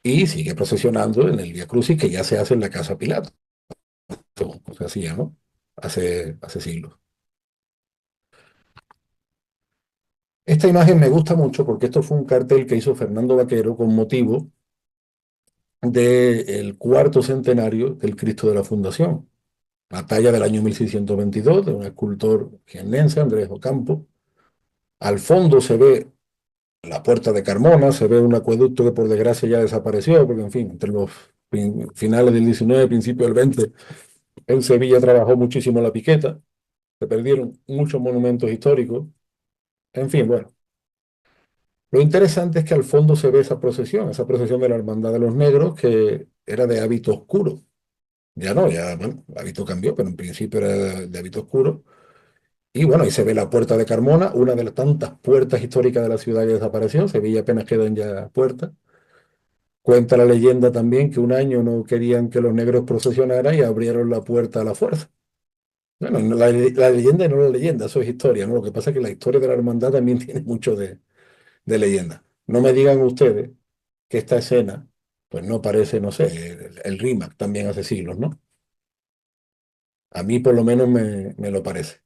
y sigue procesionando en el Vía Crucis que ya se hace en la Casa Pilato, como se hacía, ¿no? Hace siglos. Esta imagen me gusta mucho porque esto fue un cartel que hizo Fernando Vaquero con motivo del cuarto centenario del Cristo de la Fundación, la talla del año 1622 de un escultor jiennense, Andrés Ocampo. Al fondo se ve la puerta de Carmona, se ve un acueducto que por desgracia ya desapareció, porque en fin, entre los finales del 19 principios del 20, en Sevilla trabajó muchísimo la piqueta, se perdieron muchos monumentos históricos, en fin, bueno. Lo interesante es que al fondo se ve esa procesión de la Hermandad de los Negros, que era de hábito oscuro. Ya no, ya, bueno, el hábito cambió, pero en principio era de hábito oscuro. Y bueno, ahí se ve la puerta de Carmona, una de las tantas puertas históricas de la ciudad que desapareció. Sevilla apenas quedan ya puertas. Cuenta la leyenda también que un año no querían que los negros procesionaran y abrieron la puerta a la fuerza. Bueno, la leyenda y no la leyenda, eso es historia, ¿no? Lo que pasa es que la historia de la hermandad también tiene mucho de leyenda. No me digan ustedes que esta escena, pues no parece, no sé, el Rímac también hace siglos, ¿no? A mí por lo menos me lo parece.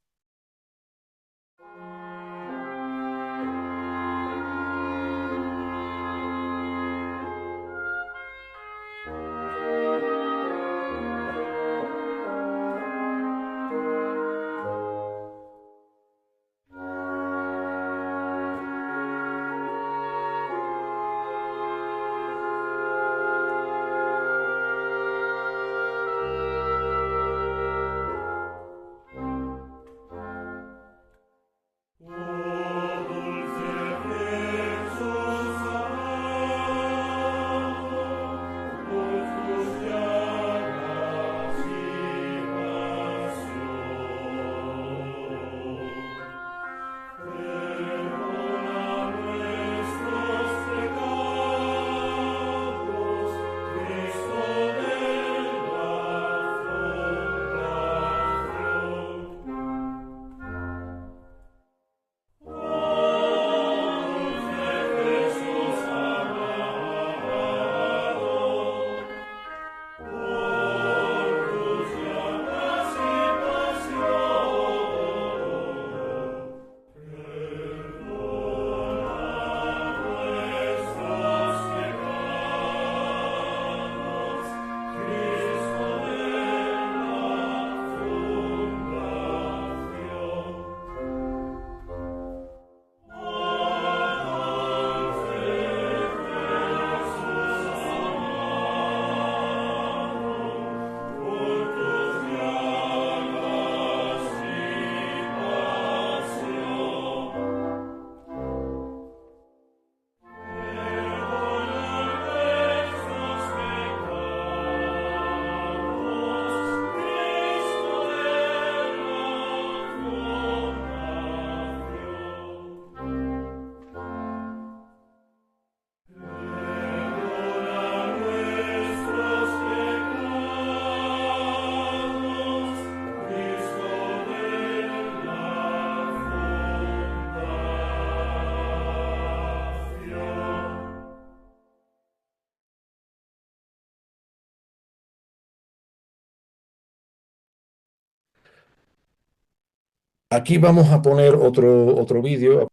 Aquí vamos a poner otro vídeo.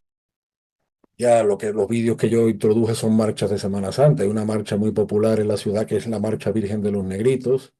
Ya los vídeos que yo introduje son marchas de Semana Santa. Hay una marcha muy popular en la ciudad que es la Marcha Virgen de los Negritos.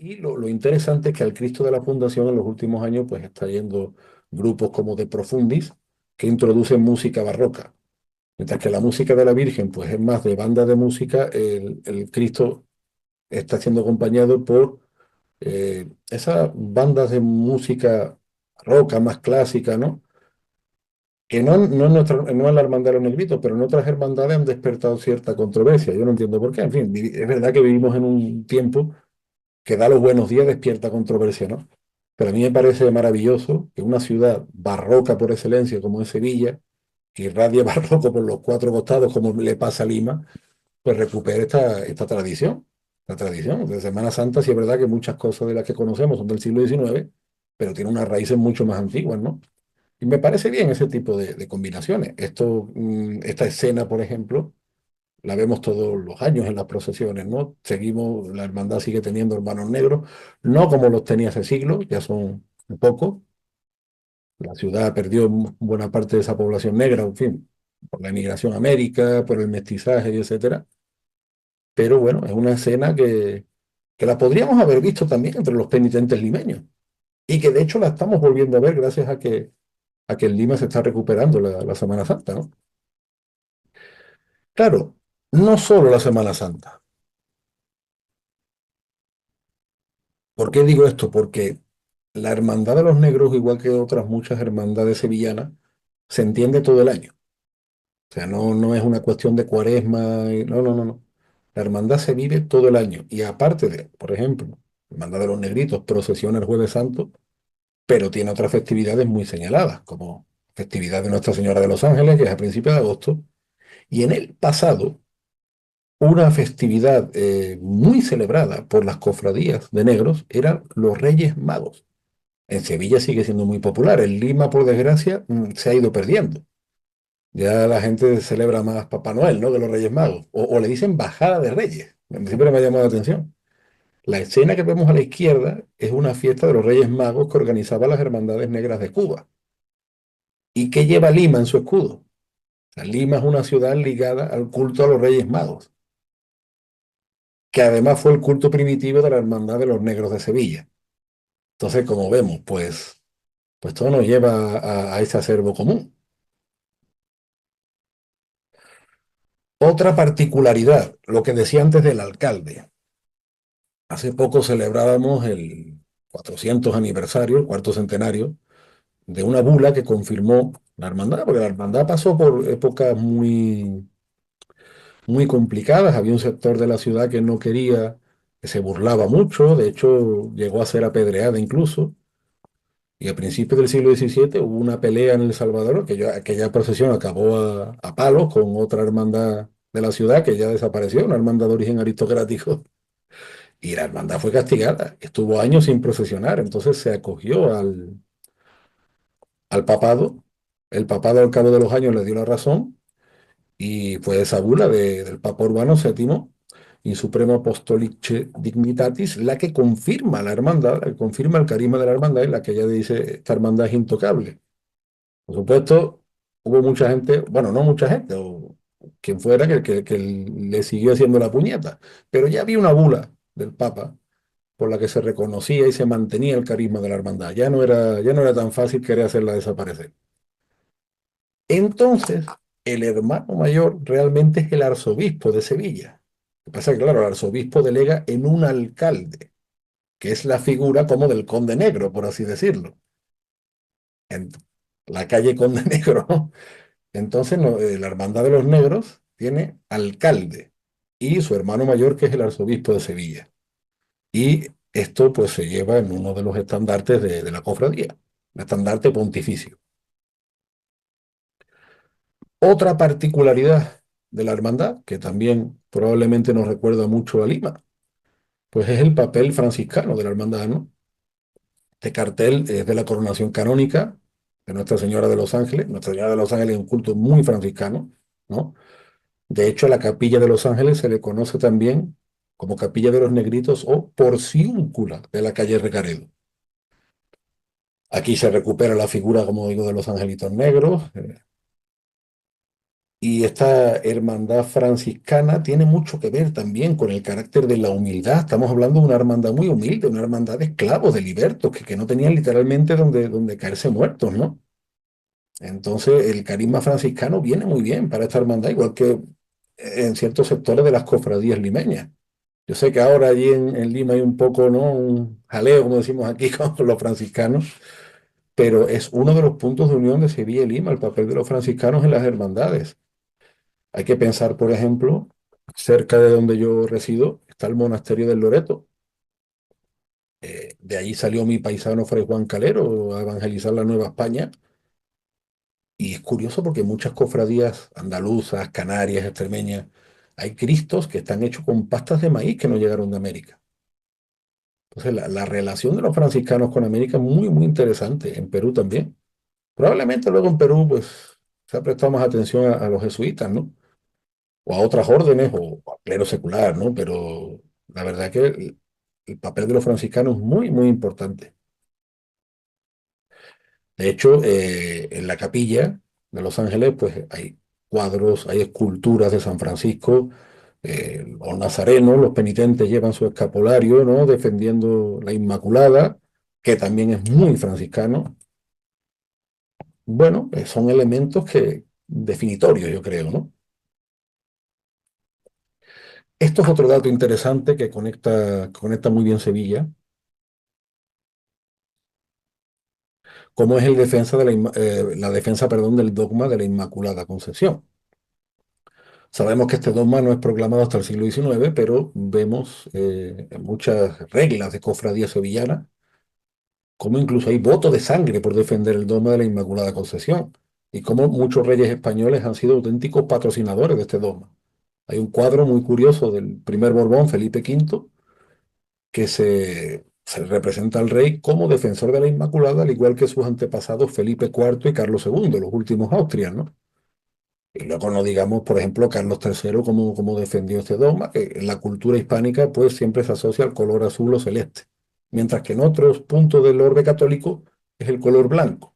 Y lo interesante es que al Cristo de la Fundación en los últimos años pues está yendo grupos como de Profundis que introducen música barroca. Mientras que la música de la Virgen pues es más de banda de música, el Cristo está siendo acompañado por esas bandas de música roca más clásica, ¿no? Que no en la hermandad de los negritos, pero en otras hermandades han despertado cierta controversia. Yo no entiendo por qué. En fin, es verdad que vivimos en un tiempo que da los buenos días, despierta controversia, ¿no? Pero a mí me parece maravilloso que una ciudad barroca por excelencia como es Sevilla, que irradia barroco por los cuatro costados como le pasa a Lima, pues recupere esta tradición. La tradición de Semana Santa, sí es verdad que muchas cosas de las que conocemos son del siglo XIX, pero tiene unas raíces mucho más antiguas, ¿no? Y me parece bien ese tipo de combinaciones. Esta escena, por ejemplo, la vemos todos los años en las procesiones, ¿no? La hermandad sigue teniendo hermanos negros, no como los tenía hace siglos, ya son un poco. La ciudad perdió buena parte de esa población negra, en fin, por la emigración a América, por el mestizaje, etcétera. Pero bueno, es una escena que la podríamos haber visto también entre los penitentes limeños y que de hecho la estamos volviendo a ver gracias a que en Lima se está recuperando la Semana Santa, ¿no? Claro, no solo la Semana Santa. ¿Por qué digo esto? Porque la Hermandad de los Negros, igual que otras muchas hermandades sevillanas, se entiende todo el año. O sea, no es una cuestión de cuaresma. No, no, no, no. La hermandad se vive todo el año. Y aparte de, por ejemplo, Hermandad de los Negritos procesiona el Jueves Santo, pero tiene otras festividades muy señaladas, como festividad de Nuestra Señora de los Ángeles, que es a principios de agosto. Y en el pasado, una festividad muy celebrada por las cofradías de negros eran los Reyes Magos. En Sevilla sigue siendo muy popular. En Lima, por desgracia, se ha ido perdiendo. Ya la gente celebra más Papá Noel, ¿no? Que los Reyes Magos. O le dicen bajada de Reyes. Siempre me ha llamado la atención. La escena que vemos a la izquierda es una fiesta de los Reyes Magos que organizaba las Hermandades Negras de Cuba. ¿Y qué lleva Lima en su escudo? O sea, Lima es una ciudad ligada al culto a los Reyes Magos, que además fue el culto primitivo de la Hermandad de los Negros de Sevilla. Entonces, como vemos, pues todo nos lleva a ese acervo común. Otra particularidad, lo que decía antes del alcalde. Hace poco celebrábamos el 400 aniversario, el cuarto centenario, de una bula que confirmó la hermandad, porque la hermandad pasó por épocas muy complicadas. Había un sector de la ciudad que no quería, que se burlaba mucho, de hecho llegó a ser apedreada incluso. Y a principios del siglo XVII hubo una pelea en El Salvador, que aquella procesión acabó a palos con otra hermandad de la ciudad que ya desapareció, una hermandad de origen aristocrático. Y la hermandad fue castigada, estuvo años sin procesionar, entonces se acogió al papado. El papado al cabo de los años le dio la razón y fue esa bula del Papa Urbano VII y Supremo Apostolice Dignitatis la que confirma la hermandad, la que confirma el carisma de la hermandad y la que ella dice, esta hermandad es intocable. Por supuesto, hubo mucha gente, bueno, no mucha gente, o quien fuera que le siguió haciendo la puñeta, pero ya había una bula del Papa por la que se reconocía y se mantenía el carisma de la hermandad. Ya no era tan fácil querer hacerla desaparecer. Entonces, el hermano mayor realmente es el arzobispo de Sevilla. Lo que pasa es que, claro, el arzobispo delega en un alcalde, que es la figura como del Conde Negro, por así decirlo. En la calle Conde Negro, ¿no? Entonces, no, la Hermandad de los Negros tiene alcalde y su hermano mayor, que es el arzobispo de Sevilla. Y esto pues se lleva en uno de los estandartes de la cofradía, el estandarte pontificio. Otra particularidad de la hermandad, que también probablemente nos recuerda mucho a Lima, pues es el papel franciscano de la hermandad, ¿no? Este cartel es de la coronación canónica de Nuestra Señora de los Ángeles. Nuestra Señora de los Ángeles es un culto muy franciscano, ¿no? De hecho, a la Capilla de los Ángeles se le conoce también como Capilla de los Negritos o Porciúncula de la calle Recaredo. Aquí se recupera la figura, como digo, de los angelitos negros. Y esta hermandad franciscana tiene mucho que ver también con el carácter de la humildad. Estamos hablando de una hermandad muy humilde, una hermandad de esclavos, de libertos, que no tenían literalmente donde caerse muertos, ¿no? Entonces, el carisma franciscano viene muy bien para esta hermandad, igual que en ciertos sectores de las cofradías limeñas. Yo sé que ahora allí en Lima hay un poco, ¿no? Un jaleo, como decimos aquí, con los franciscanos, pero es uno de los puntos de unión de Sevilla y Lima, el papel de los franciscanos en las hermandades. Hay que pensar, por ejemplo, cerca de donde yo resido está el monasterio del Loreto. De allí salió mi paisano Fray Juan Calero a evangelizar la Nueva España. Y es curioso porque muchas cofradías andaluzas, canarias, extremeñas, hay cristos que están hechos con pastas de maíz que no llegaron de América. Entonces, la relación de los franciscanos con América es muy, muy interesante. En Perú también. Probablemente luego en Perú, pues, se ha prestado más atención a los jesuitas, ¿no? O a otras órdenes, o al clero secular, ¿no? Pero la verdad que el papel de los franciscanos es muy, muy importante. De hecho, en la capilla de Los Ángeles, pues hay cuadros, hay esculturas de San Francisco, los nazarenos, los penitentes llevan su escapulario, ¿no? Defendiendo la Inmaculada, que también es muy franciscano. Bueno, son elementos definitorios, yo creo, ¿no? Esto es otro dato interesante que conecta muy bien Sevilla, como es la defensa, perdón, del dogma de la Inmaculada Concepción. Sabemos que este dogma no es proclamado hasta el siglo XIX, pero vemos en muchas reglas de cofradía sevillana cómo incluso hay voto de sangre por defender el dogma de la Inmaculada Concepción y cómo muchos reyes españoles han sido auténticos patrocinadores de este dogma. Hay un cuadro muy curioso del primer Borbón, Felipe V, que se representa al rey como defensor de la Inmaculada, al igual que sus antepasados Felipe IV y Carlos II, los últimos Austrias, ¿no? Y luego no digamos, por ejemplo, Carlos III, cómo defendió este dogma, que en la cultura hispánica pues siempre se asocia al color azul o celeste, mientras que en otros puntos del orbe católico es el color blanco.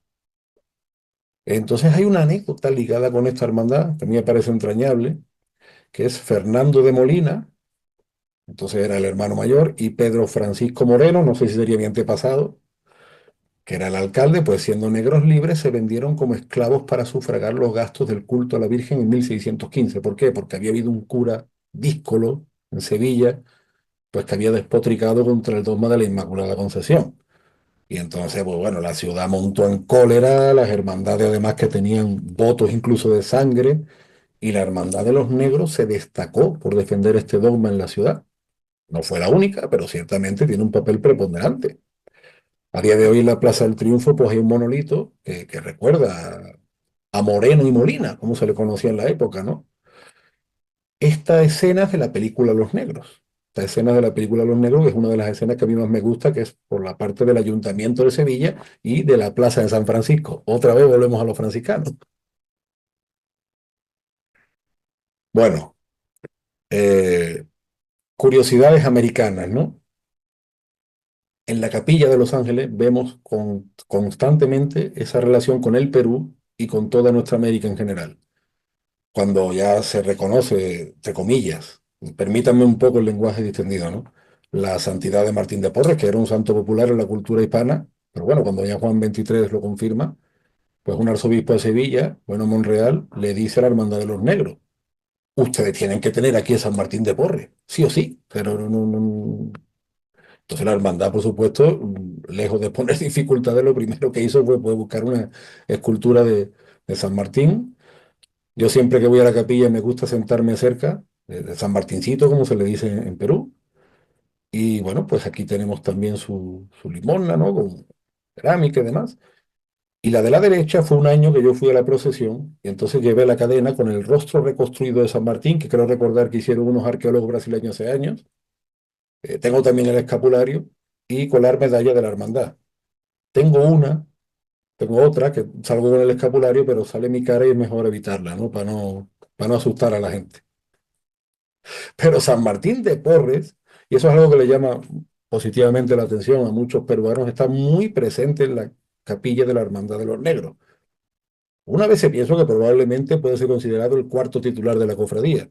Entonces hay una anécdota ligada con esta hermandad, que a mí me parece entrañable, que es Fernando de Molina, entonces era el hermano mayor, y Pedro Francisco Moreno, no sé si sería mi antepasado, que era el alcalde, pues siendo negros libres se vendieron como esclavos para sufragar los gastos del culto a la Virgen en 1615. ¿Por qué? Porque había habido un cura díscolo en Sevilla, pues que había despotricado contra el dogma de la Inmaculada Concepción. Y entonces, pues bueno, la ciudad montó en cólera, las hermandades además que tenían votos incluso de sangre, y la hermandad de los negros se destacó por defender este dogma en la ciudad. No fue la única, pero ciertamente tiene un papel preponderante. A día de hoy en la Plaza del Triunfo pues hay un monolito que recuerda a Moreno y Molina, como se le conocía en la época, ¿no? Esta escena es de la película Los Negros. Esta escena de la película Los Negros es una de las escenas que a mí más me gusta, que es por la parte del Ayuntamiento de Sevilla y de la Plaza de San Francisco. Otra vez volvemos a los franciscanos. Bueno, eh, curiosidades americanas, ¿no? En la Capilla de Los Ángeles vemos constantemente esa relación con el Perú y con toda nuestra América en general. Cuando ya se reconoce, entre comillas, permítanme un poco el lenguaje distendido, ¿no? La santidad de Martín de Porres, que era un santo popular en la cultura hispana, pero bueno, cuando ya Juan XXIII lo confirma, pues un arzobispo de Sevilla, bueno, Monreal, le dice a la Hermandad de los Negros: ustedes tienen que tener aquí a San Martín de Porres, sí o sí, pero Entonces la hermandad, por supuesto, lejos de poner dificultades, lo primero que hizo fue buscar una escultura de San Martín. Yo siempre que voy a la capilla me gusta sentarme cerca de San Martincito, como se le dice en Perú. Y bueno, pues aquí tenemos también su limosna, ¿no? Con cerámica y demás. Y la de la derecha fue un año que yo fui a la procesión y entonces llevé la cadena con el rostro reconstruido de San Martín, que creo recordar que hicieron unos arqueólogos brasileños hace años. Tengo también el escapulario y colar medalla de la hermandad. Tengo una, tengo otra que salgo con el escapulario, pero sale mi cara y es mejor evitarla, ¿no? Para no asustar a la gente. Pero San Martín de Porres, y eso es algo que le llama positivamente la atención a muchos peruanos, está muy presente en la capilla de la Hermandad de los Negros. Una vez se pienso que probablemente puede ser considerado el cuarto titular de la cofradía.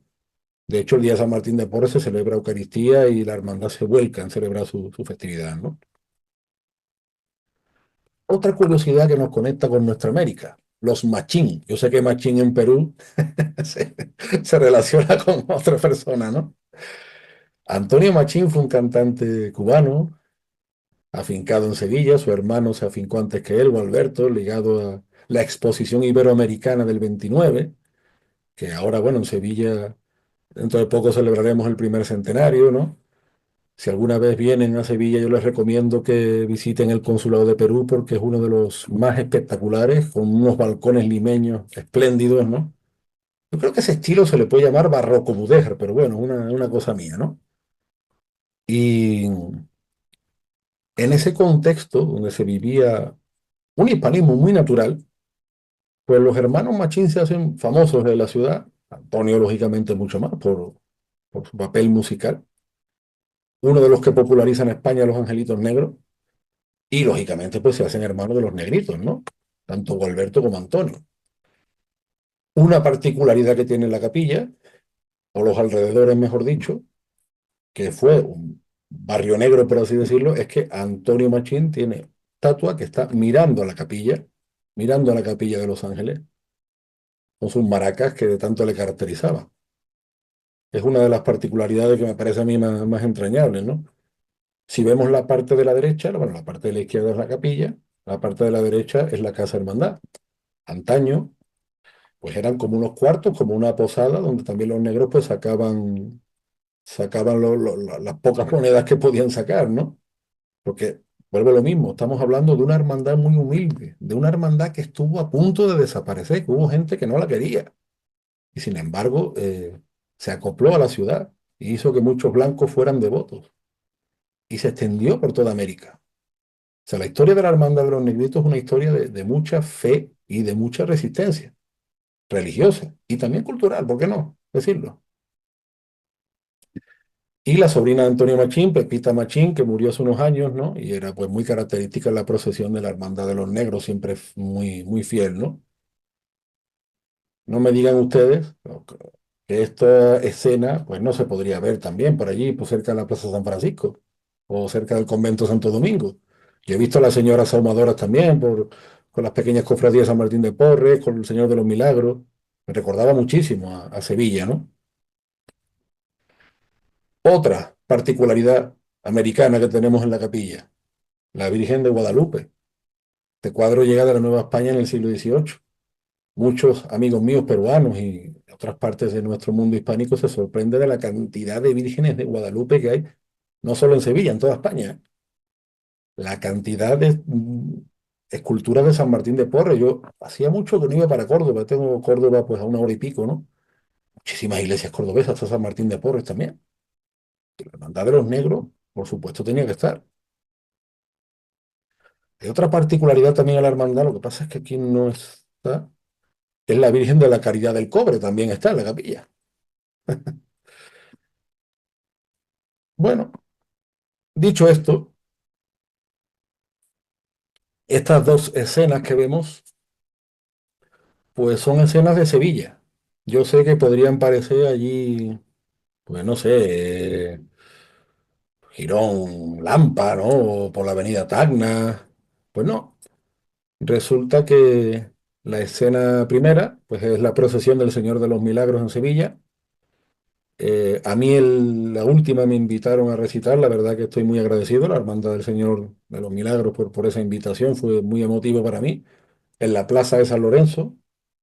De hecho, el día de San Martín de Porres se celebra Eucaristía y la hermandad se vuelca en celebrar su festividad, ¿no? Otra curiosidad que nos conecta con nuestra América, los machín. Yo sé que machín en Perú se, se relaciona con otra persona, ¿no? Antonio Machín fue un cantante cubano, afincado en Sevilla. Su hermano se afincó antes que él, Gualberto, ligado a la Exposición Iberoamericana del 29, que ahora, bueno, en Sevilla dentro de poco celebraremos el primer centenario, ¿no? Si alguna vez vienen a Sevilla, yo les recomiendo que visiten el Consulado de Perú porque es uno de los más espectaculares, con unos balcones limeños espléndidos, ¿no? Yo creo que ese estilo se le puede llamar barroco mudéjar, pero bueno, una cosa mía, ¿no? Y en ese contexto, donde se vivía un hispanismo muy natural, pues los hermanos Machín se hacen famosos en la ciudad, Antonio lógicamente mucho más por su papel musical, uno de los que populariza en España los Angelitos Negros, y lógicamente pues se hacen hermanos de los negritos, ¿no? Tanto Gualberto como Antonio. Una particularidad que tiene la capilla, o los alrededores mejor dicho, que fue un barrio negro por así decirlo, es que Antonio Machín tiene estatua que está mirando a la capilla de Los Ángeles, con sus maracas que de tanto le caracterizaban. Es una de las particularidades que me parece a mí más entrañables, ¿no? Si vemos la parte de la derecha, bueno, la parte de la izquierda es la capilla, la parte de la derecha es la Casa Hermandad. Antaño, pues eran como unos cuartos, como una posada, donde también los negros pues sacaban las pocas monedas que podían sacar, ¿no? Porque, vuelvo a lo mismo, estamos hablando de una hermandad muy humilde, de una hermandad que estuvo a punto de desaparecer, que hubo gente que no la quería. Y sin embargo, se acopló a la ciudad y hizo que muchos blancos fueran devotos y se extendió por toda América. O sea, la historia de la Hermandad de los Negritos es una historia de mucha fe y de mucha resistencia religiosa y también cultural, ¿por qué no decirlo? Y la sobrina de Antonio Machín, Pepita Machín, que murió hace unos años, ¿no? Y era pues muy característica en la procesión de la Hermandad de los Negros, siempre muy, muy fiel, ¿no? No me digan ustedes que esta escena pues no se podría ver también por allí, por cerca de la Plaza San Francisco o cerca del Convento Santo Domingo. Yo he visto a las señoras ahumadoras también con las pequeñas cofradías de San Martín de Porres, con el Señor de los Milagros. Me recordaba muchísimo a Sevilla, ¿no? Otra particularidad americana que tenemos en la capilla, la Virgen de Guadalupe. Este cuadro llega de la Nueva España en el siglo XVIII. Muchos amigos míos peruanos y de otras partes de nuestro mundo hispánico se sorprenden de la cantidad de vírgenes de Guadalupe que hay, no solo en Sevilla, en toda España. La cantidad de esculturas de San Martín de Porres. Yo hacía mucho que no iba para Córdoba, tengo Córdoba pues a una hora y pico, ¿no? Muchísimas iglesias cordobesas, hasta San Martín de Porres también. La Hermandad de los Negros, por supuesto, tenía que estar. Hay otra particularidad también a la hermandad, lo que pasa es que aquí no está, es la Virgen de la Caridad del Cobre, también está en la capilla. Bueno, dicho esto, estas dos escenas que vemos, pues son escenas de Sevilla. Yo sé que podrían parecer allí, pues no sé, Girón Lampa, ¿no? O por la avenida Tacna. Pues no, resulta que la escena primera, pues es la procesión del Señor de los Milagros en Sevilla. A mí la última me invitaron a recitar, la verdad que estoy muy agradecido, la Hermandad del Señor de los Milagros por esa invitación, fue muy emotivo para mí, en la Plaza de San Lorenzo,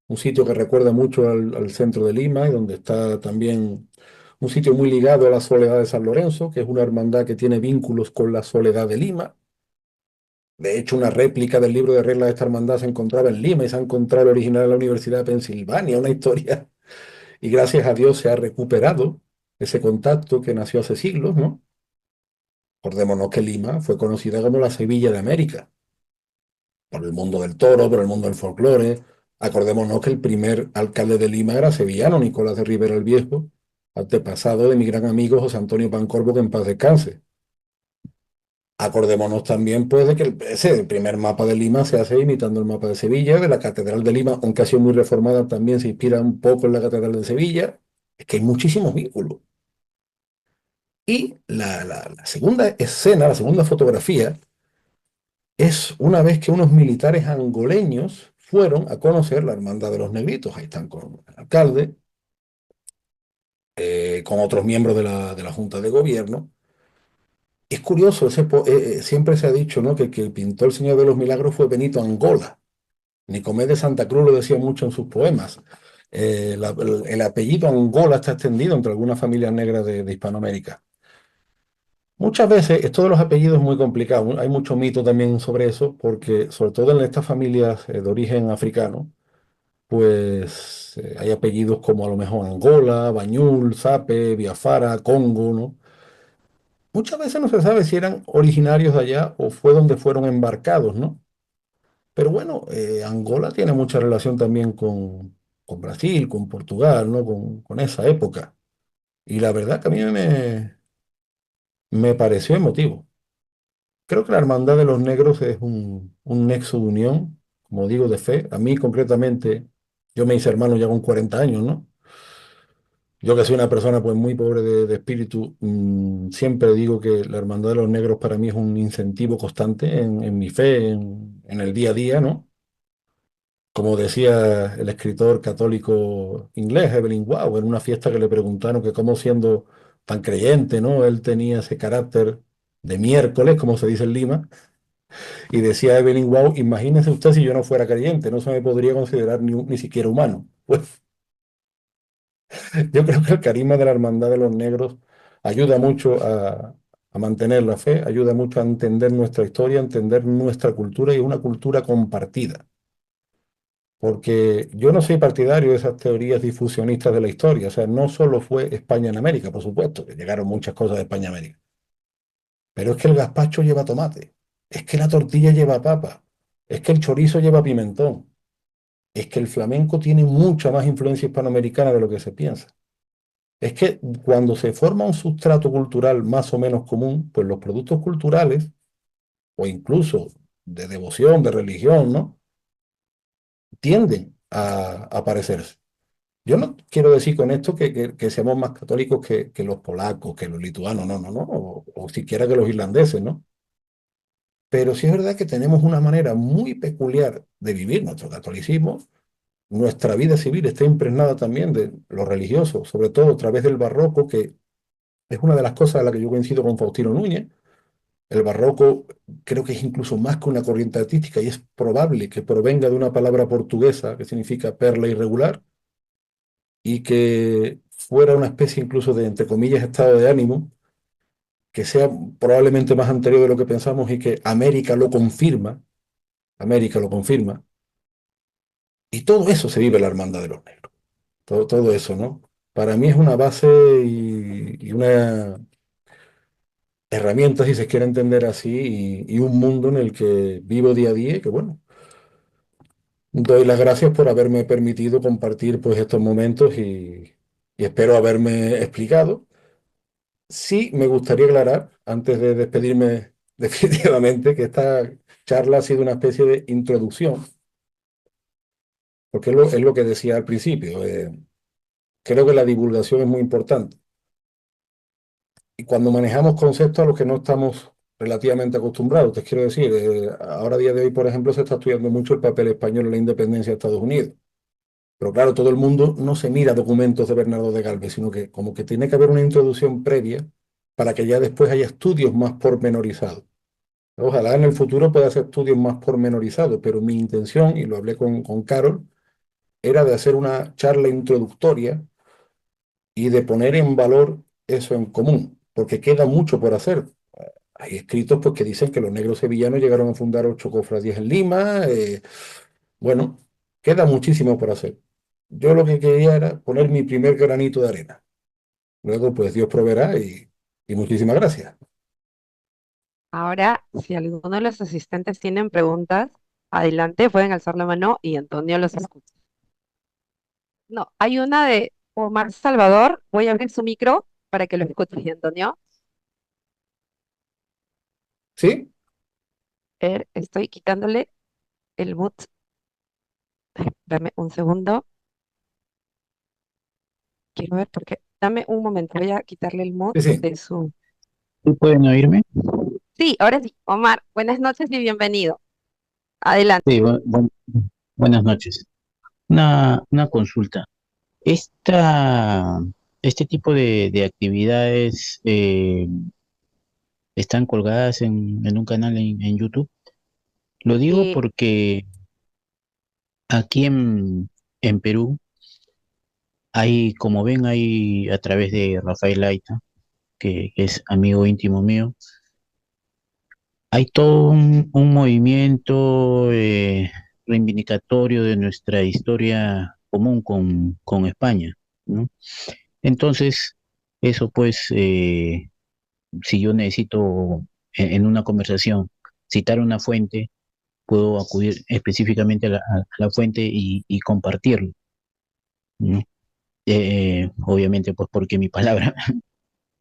un sitio que recuerda mucho al centro de Lima y donde está también un sitio muy ligado a la Soledad de San Lorenzo, que es una hermandad que tiene vínculos con la Soledad de Lima. De hecho, una réplica del libro de reglas de esta hermandad se encontraba en Lima y se ha encontrado el original en la Universidad de Pensilvania, una historia. Y gracias a Dios se ha recuperado ese contacto que nació hace siglos, ¿no? Acordémonos que Lima fue conocida como la Sevilla de América, por el mundo del toro, por el mundo del folclore. Acordémonos que el primer alcalde de Lima era sevillano, Nicolás de Rivera el Viejo, antepasado de mi gran amigo José Antonio Pancorbo, que en paz descanse. Acordémonos también, pues, de que el primer mapa de Lima se hace imitando el mapa de Sevilla, de la Catedral de Lima, aunque ha sido muy reformada, también se inspira un poco en la Catedral de Sevilla. Es que hay muchísimos vínculos. Y la segunda escena, la segunda fotografía, es una vez que unos militares angoleños fueron a conocer la Hermandad de los Negritos. Ahí están con el alcalde, con otros miembros de la Junta de Gobierno. Es curioso, siempre se ha dicho, ¿no?, que el pintor El Señor de los Milagros fue Benito Angola. Nicomedes de Santa Cruz lo decía mucho en sus poemas. El apellido Angola está extendido entre algunas familias negras de Hispanoamérica. Muchas veces esto de los apellidos es muy complicado. Hay mucho mito también sobre eso, porque sobre todo en estas familias de origen africano, pues hay apellidos como a lo mejor Angola, Bañul, Sape, Biafara, Congo, ¿no? Muchas veces no se sabe si eran originarios de allá o fue donde fueron embarcados, ¿no? Pero bueno, Angola tiene mucha relación también con Brasil, con Portugal, ¿no? Con esa época. Y la verdad que a mí me pareció emotivo. Creo que la Hermandad de los Negros es un nexo de unión, como digo, de fe. A mí concretamente, yo me hice hermano ya con 40 años, ¿no? Yo que soy una persona pues muy pobre de espíritu, siempre digo que la Hermandad de los Negros para mí es un incentivo constante en mi fe, en el día a día, ¿no? Como decía el escritor católico inglés, Evelyn Waugh, en una fiesta que le preguntaron que cómo siendo tan creyente, ¿no? Él tenía ese carácter de miércoles, como se dice en Lima, y decía Evelyn Waugh, imagínese usted si yo no fuera creyente, no se me podría considerar ni siquiera humano. Pues yo creo que el carisma de la Hermandad de los Negros ayuda mucho a mantener la fe, ayuda mucho a entender nuestra historia, a entender nuestra cultura y una cultura compartida. porque yo no soy partidario de esas teorías difusionistas de la historia. O sea, no solo fue España en América, por supuesto, que llegaron muchas cosas de España a América, pero es que el gazpacho lleva tomate, es que la tortilla lleva papa, es que el chorizo lleva pimentón, es que el flamenco tiene mucha más influencia hispanoamericana de lo que se piensa. Es que cuando se forma un sustrato cultural más o menos común, pues los productos culturales, o incluso de devoción, de religión, ¿no? Tienden a parecerse. Yo no quiero decir con esto que seamos más católicos que los polacos, que los lituanos, no, no, no, o siquiera que los irlandeses, ¿no? Pero sí es verdad que tenemos una manera muy peculiar de vivir nuestro catolicismo. Nuestra vida civil está impregnada también de lo religioso, sobre todo a través del barroco, que es una de las cosas en las que yo coincido con Faustino Núñez. El barroco creo que es incluso más que una corriente artística y es probable que provenga de una palabra portuguesa que significa perla irregular y que fuera una especie incluso de, entre comillas, estado de ánimo, que sea probablemente más anterior de lo que pensamos y que América lo confirma, y todo eso se vive en la Hermandad de los Negros, todo eso, ¿no? Para mí es una base y una herramienta, si se quiere entender así, y un mundo en el que vivo día a día y que, bueno, doy las gracias por haberme permitido compartir pues estos momentos y espero haberme explicado. Sí, me gustaría aclarar, antes de despedirme definitivamente, que esta charla ha sido una especie de introducción, porque es lo que decía al principio. Creo que la divulgación es muy importante. Y cuando manejamos conceptos a los que no estamos relativamente acostumbrados, te quiero decir, ahora a día de hoy, por ejemplo, se está estudiando mucho el papel español en la independencia de Estados Unidos. Pero claro, todo el mundo no se mira documentos de Bernardo de Galvez, sino que como que tiene que haber una introducción previa para que ya después haya estudios más pormenorizados. Ojalá en el futuro pueda hacer estudios más pormenorizados, pero mi intención, y lo hablé con Carol, era de hacer una charla introductoria y de poner en valor eso en común, porque queda mucho por hacer. Hay escritos pues, que dicen que los negros sevillanos llegaron a fundar 8 cofradías en Lima. Bueno, queda muchísimo por hacer. Yo lo que quería era poner mi primer granito de arena. Luego, pues Dios proveerá y muchísimas gracias. Ahora, si alguno de los asistentes tienen preguntas, adelante, pueden alzar la mano y Antonio los escucha. No, hay una de Omar Salvador. Voy a abrir su micro para que lo escuche, Antonio. ¿Sí? Estoy quitándole el mute. Dame un segundo. Quiero ver por qué. Dame un momento. Voy a quitarle el Sí, mute sí. de su. ¿Sí pueden oírme? Sí, ahora sí. Omar, buenas noches y bienvenido. Adelante. Sí, buenas noches. Una consulta. Este tipo de actividades están colgadas en un canal en YouTube. Lo digo Eh, porque aquí en Perú hay, como ven, hay a través de Rafael Aita, que es amigo íntimo mío, hay todo un movimiento reivindicatorio de nuestra historia común con España, ¿no? Entonces, eso pues, si yo necesito en una conversación citar una fuente, puedo acudir específicamente a la fuente y compartirlo, ¿no? Obviamente, pues porque mi palabra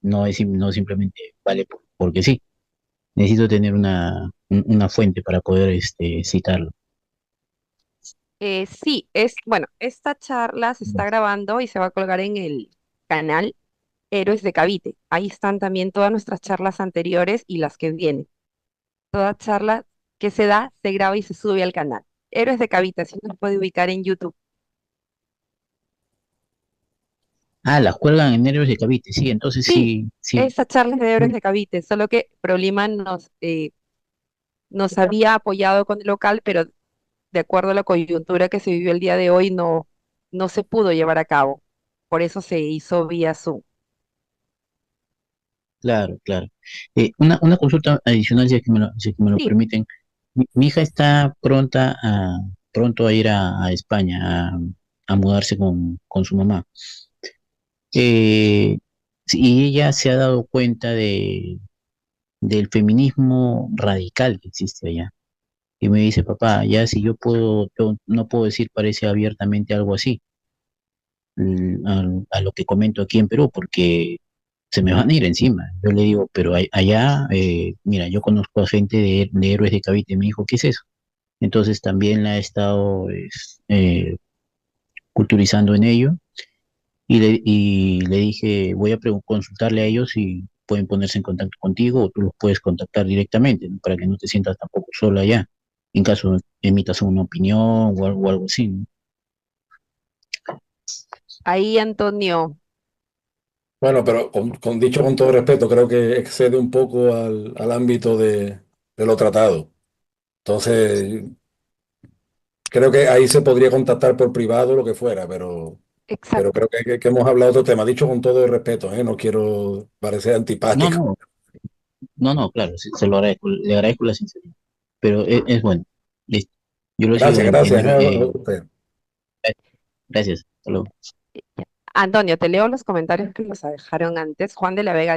no simplemente vale porque sí. Necesito tener una fuente para poder citarlo. sí, bueno, esta charla se está grabando y se va a colgar en el canal Héroes de Cavite. Ahí están también todas nuestras charlas anteriores y las que vienen. Toda charla que se da, se graba y se sube al canal. Héroes de Cavite, así nos puede ubicar en YouTube. Ah, las cuelgan en Nervios de Cavite, sí, entonces Sí, sí, sí. esa charla es de Héroes de Cavite, solo que Prolima nos había apoyado con el local, pero de acuerdo a la coyuntura que se vivió el día de hoy, no se pudo llevar a cabo. Por eso se hizo vía Zoom. Claro, claro. Una consulta adicional, si es que me lo Sí, permiten. Mi hija está pronta pronto a ir a España a mudarse con su mamá. Eh, sí, y ella se ha dado cuenta del feminismo radical que existe allá. Y me dice, papá, ya si yo no puedo decir parece abiertamente algo así, a lo que comento aquí en Perú, porque se me van a ir encima. Yo le digo, pero allá, mira, yo conozco a gente de Héroes de Cavite, me dijo, ¿qué es eso? Entonces también la he estado culturizando en ello y le dije, voy a consultarle a ellos si pueden ponerse en contacto contigo o tú los puedes contactar directamente, ¿no? Para que no te sientas tampoco sola allá, en caso emitas una opinión o algo así, ¿no? Ahí, Antonio, Bueno, pero dicho con todo respeto, creo que excede un poco al ámbito de lo tratado. Entonces, creo que ahí se podría contactar por privado, lo que fuera, pero exacto. creo que hemos hablado de otro tema. Dicho con todo el respeto, ¿eh? No quiero parecer No, antipático. no, no, no, claro, se lo agradezco, le agradezco la sinceridad, pero es bueno, listo. Yo lo sigo Gracias, en gracias, ¿eh? héroe, A usted. gracias, hasta luego. Antonio, te leo los comentarios que nos dejaron antes. Juan de la Vega,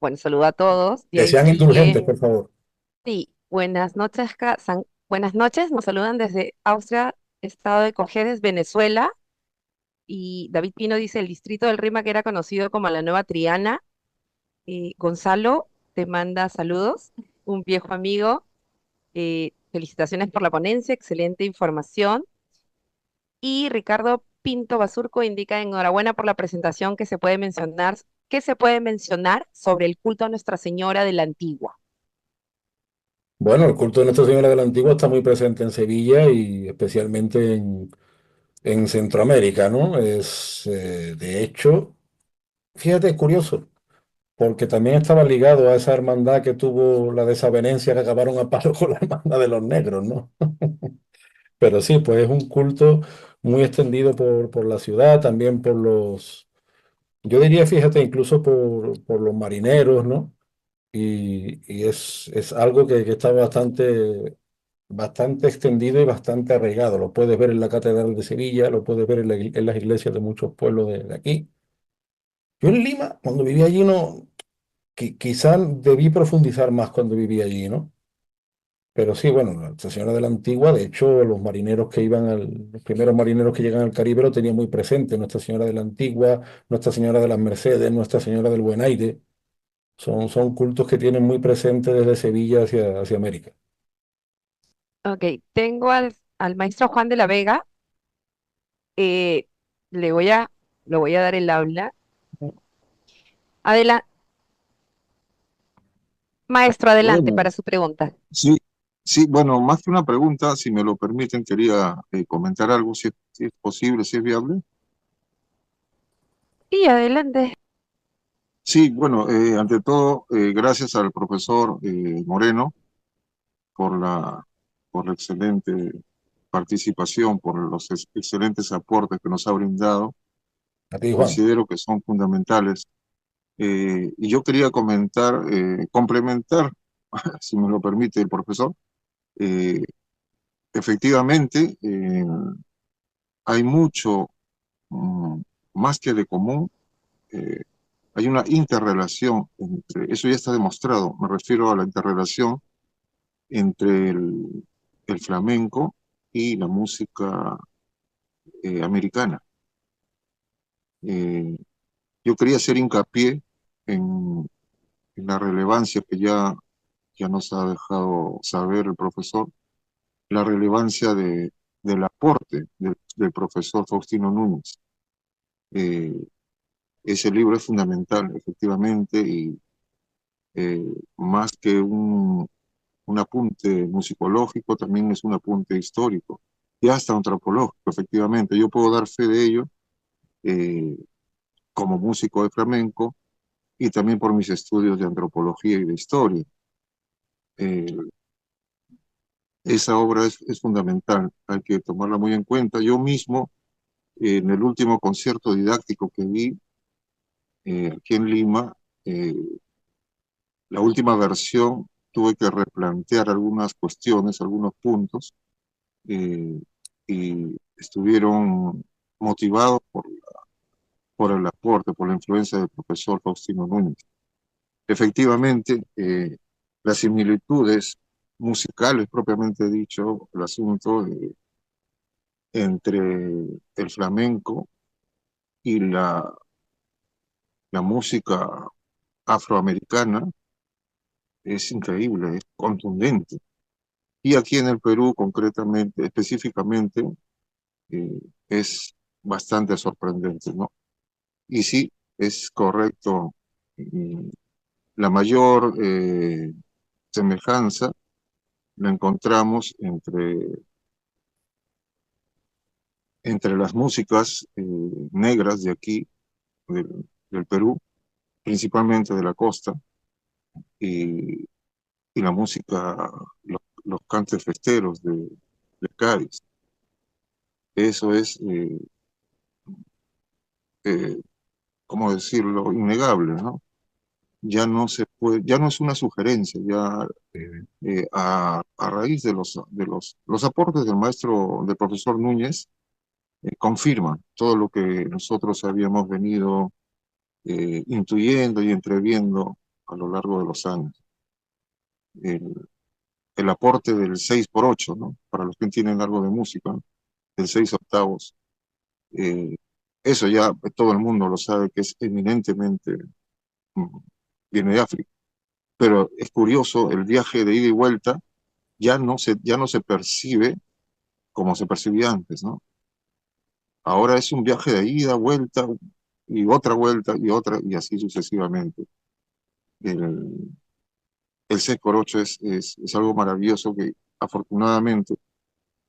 bueno, saluda a todos. De Que ahí sean indulgentes, sigue, por favor. sí, buenas noches, buenas noches, nos saludan desde Austria, estado de Cojedes, Venezuela. Y David Pino dice, el distrito del Rima que era conocido como la Nueva Triana. Gonzalo te manda saludos, un viejo amigo. Felicitaciones por la ponencia, excelente información. Y Ricardo Pinto Basurco indica enhorabuena por la presentación que se puede mencionar sobre el culto a Nuestra Señora de la Antigua. Bueno, el culto de Nuestra Señora de la Antigua está muy presente en Sevilla y especialmente en Centroamérica, ¿no? De hecho, fíjate, es curioso, porque también estaba ligado a esa hermandad que tuvo la desavenencia que acabaron a palo con la hermandad de los negros, ¿no? Pero sí, pues es un culto muy extendido por la ciudad, también yo diría, fíjate, incluso por los marineros, ¿no? Y es algo que está bastante extendido y bastante arraigado. Lo puedes ver en la Catedral de Sevilla, lo puedes ver en las iglesias de muchos pueblos de aquí. Yo en Lima, cuando viví allí, no, quizás debí profundizar más cuando viví allí, ¿no? Pero sí, bueno, Nuestra Señora de la Antigua, de hecho, los primeros marineros que llegan al Caribe lo tenían muy presente, Nuestra Señora de la Antigua, Nuestra Señora de las Mercedes, Nuestra Señora del Buen Aire, son cultos que tienen muy presente desde Sevilla hacia América. Ok, tengo al maestro Juan de la Vega. eh, le voy a, le voy a dar el habla. Adelante, maestro, adelante Bueno, para su pregunta. sí, sí, bueno, más que una pregunta, si me lo permiten, quería comentar algo, si es posible, si es viable. Sí, adelante. Sí, bueno, ante todo, gracias al profesor Moreno por por la excelente participación, por los excelentes aportes que nos ha brindado. A ti, Juan. Considero que son fundamentales. Y yo quería complementar, si me lo permite el profesor, eh, efectivamente, hay mucho mm, más que de común, eh, hay una interrelación eso ya está demostrado, me refiero a la interrelación entre el flamenco y la música americana. Eh, yo quería hacer hincapié en la relevancia que ya nos ha dejado saber el profesor, la relevancia del aporte del profesor Faustino Núñez. Eh, Ese libro es fundamental, efectivamente, y más que un apunte musicológico, también es un apunte histórico y hasta antropológico, efectivamente. Yo puedo dar fe de ello eh, como músico de flamenco y también por mis estudios de antropología y de historia. Eh, Esa obra es fundamental, hay que tomarla muy en cuenta. Yo mismo, en el último concierto didáctico que vi aquí en Lima, eh, la última versión tuve que replantear algunas cuestiones, algunos puntos, y estuvieron motivados por el aporte, por la influencia del profesor Faustino Núñez. Efectivamente, las similitudes musicales, propiamente dicho, el asunto entre el flamenco y la música afroamericana es increíble, es contundente. Y aquí en el Perú, concretamente, específicamente, es bastante sorprendente, ¿no? Y sí, es correcto. La mayor semejanza la encontramos entre las músicas negras de aquí, del Perú, principalmente de la costa, y, y la música, los cantes festeros de Cádiz. Eso es, ¿cómo decirlo?, innegable, ¿no? Ya no se puede, ya no es una sugerencia, ya a raíz de los aportes del maestro, del profesor Núñez, confirman todo lo que nosotros habíamos venido intuyendo y entreviendo a lo largo de los años. El aporte del 6x8, ¿no? Para los que entienden algo de música, ¿no? Del 6 octavos, eso ya todo el mundo lo sabe que es eminentemente, viene de África. Pero es curioso, el viaje de ida y vuelta ya no se percibe como se percibía antes, ¿no? Ahora es un viaje de ida, vuelta, y otra, y así sucesivamente. El, el 6x8 es algo maravilloso que afortunadamente,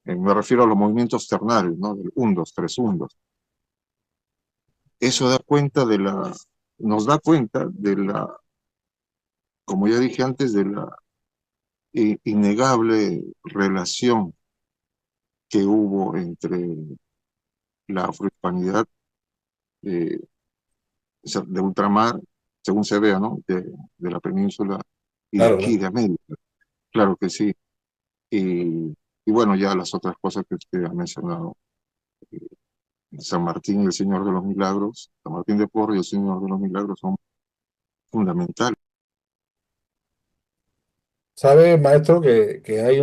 me refiero a los movimientos ternarios, ¿no? Del 1, 2, 3, 1, 2. Eso nos da cuenta de la, como ya dije antes, de la innegable relación que hubo entre la afrohispanidad de ultramar, según se vea, ¿no? De la península y de Claro, aquí, claro. de América. Claro que sí. Y bueno, ya las otras cosas que usted ha mencionado. San Martín y el Señor de los Milagros, San Martín de Porres y el Señor de los Milagros son fundamentales. ¿Sabe, maestro, que hay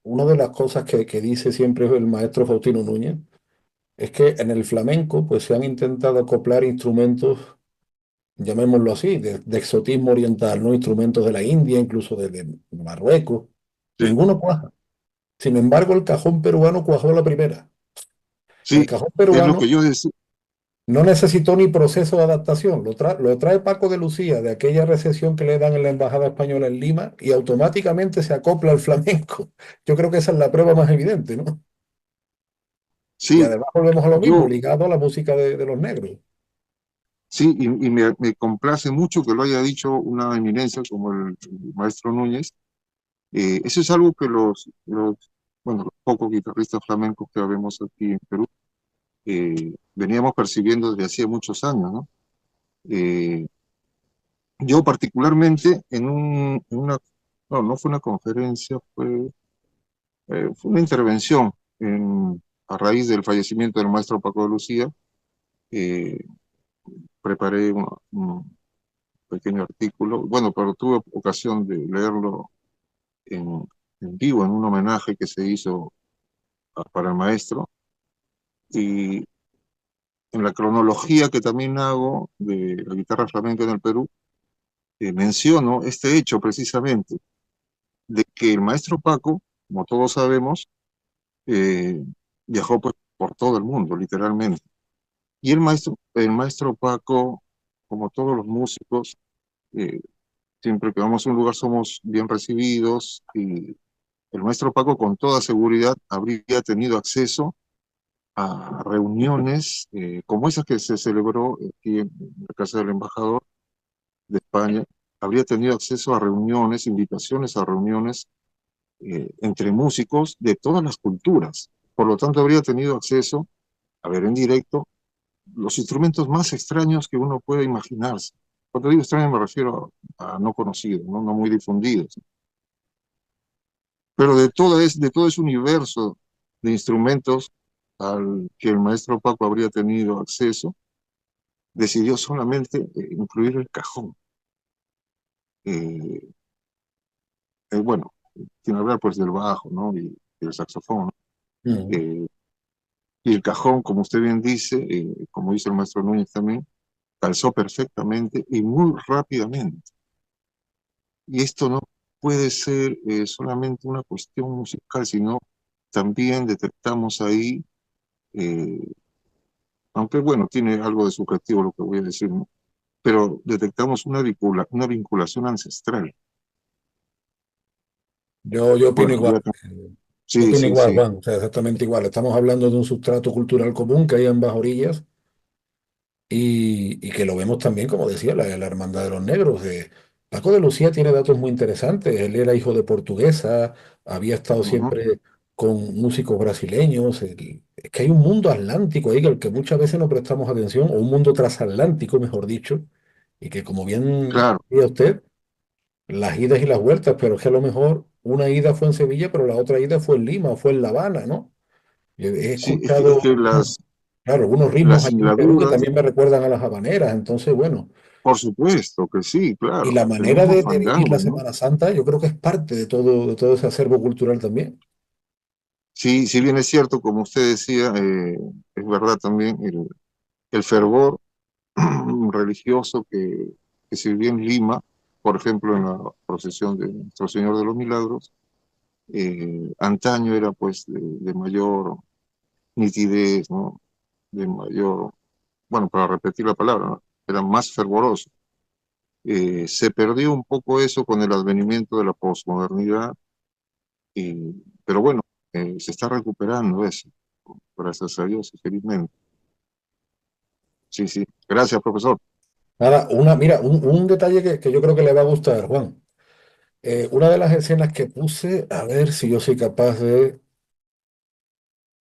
una de las cosas que dice siempre el maestro Faustino Núñez? Es que en el flamenco pues se han intentado acoplar instrumentos, llamémoslo así, de exotismo oriental, ¿no? Instrumentos de la India, incluso de Marruecos. Sí, Ninguno cuaja. Sin embargo, el cajón peruano cuajó a la primera. El sí, cajón es lo que peruano yo decía. no necesitó ni proceso de adaptación. Lo trae Paco de Lucía de aquella recepción que le dan en la Embajada Española en Lima y automáticamente se acopla al flamenco. Yo creo que esa es la prueba más evidente, ¿no? Y Sí, además volvemos a lo mismo, yo, ligado a la música de los negros. sí, y me complace mucho que lo haya dicho una eminencia como el maestro Núñez. Eso es algo que bueno, los pocos guitarristas flamencos que habemos aquí en Perú, veníamos percibiendo desde hacía muchos años, ¿no? Eh, yo particularmente en una, no fue una conferencia, fue una intervención a raíz del fallecimiento del maestro Paco de Lucía. eh, Preparé un pequeño artículo, bueno, pero tuve ocasión de leerlo en vivo, en un homenaje que se hizo para el maestro, y en la cronología que también hago de la guitarra flamenca en el Perú, menciono este hecho precisamente, de que el maestro Paco, como todos sabemos, eh, viajó pues, por todo el mundo, literalmente. Y el maestro Paco, como todos los músicos, eh, siempre que vamos a un lugar somos bien recibidos, y el maestro Paco con toda seguridad habría tenido acceso a reuniones como esa que se celebró aquí en la Casa del Embajador de España. Habría tenido acceso a reuniones, invitaciones a reuniones entre músicos de todas las culturas. Por lo tanto, habría tenido acceso a ver en directo los instrumentos más extraños que uno puede imaginarse. Cuando digo extraño me refiero a no conocidos, no muy difundidos. Pero de todo ese universo de instrumentos al que el maestro Paco habría tenido acceso, decidió solamente incluir el cajón. Eh, bueno, sin hablar pues del bajo, ¿no? Y del saxofón, ¿no? Mm. Y el cajón, como usted bien dice, como dice el maestro Núñez también, calzó perfectamente y muy rápidamente. Y esto no puede ser solamente una cuestión musical, sino también detectamos ahí, eh, aunque bueno, tiene algo de subjetivo lo que voy a decir, ¿no? Pero detectamos una vinculación ancestral. Yo opino Bueno, igual. Yo sí, opino sí, igual, sí. Juan. O sea, exactamente igual. Estamos hablando de un sustrato cultural común que hay en ambas orillas y que lo vemos también, como decía, la Hermandad de los Negros. Paco de Lucía tiene datos muy interesantes. Él era hijo de portuguesa, había estado Ujú, siempre con músicos brasileños. Es que hay un mundo atlántico ahí al que muchas veces no prestamos atención, o un mundo transatlántico, mejor dicho, y que como bien claro, decía usted, las idas y las vueltas, pero es que a lo mejor una ida fue en Sevilla, pero la otra ida fue en Lima o fue en La Habana, ¿no? Yo he sí, es escuchado, que claro, algunos ritmos las allí en Perú que singladuras, también me recuerdan a las habaneras, entonces, bueno, por supuesto que sí, y claro, la el manera mismo de vivir la fandango, ¿no? Semana Santa, yo creo que es parte de todo ese acervo cultural también. Sí, si bien es cierto, como usted decía, es verdad también el fervor religioso que se vivía en Lima, por ejemplo, en la procesión de Nuestro Señor de los Milagros, antaño era pues de mayor nitidez, ¿no? De mayor, bueno, para repetir la palabra, ¿no? Era más fervoroso. Se perdió un poco eso con el advenimiento de la posmodernidad, pero bueno, se está recuperando eso, gracias a Dios, y felizmente. Sí, sí. Gracias, profesor. Nada, mira, un detalle que yo creo que le va a gustar, Juan. Una de las escenas que puse, a ver si yo soy capaz de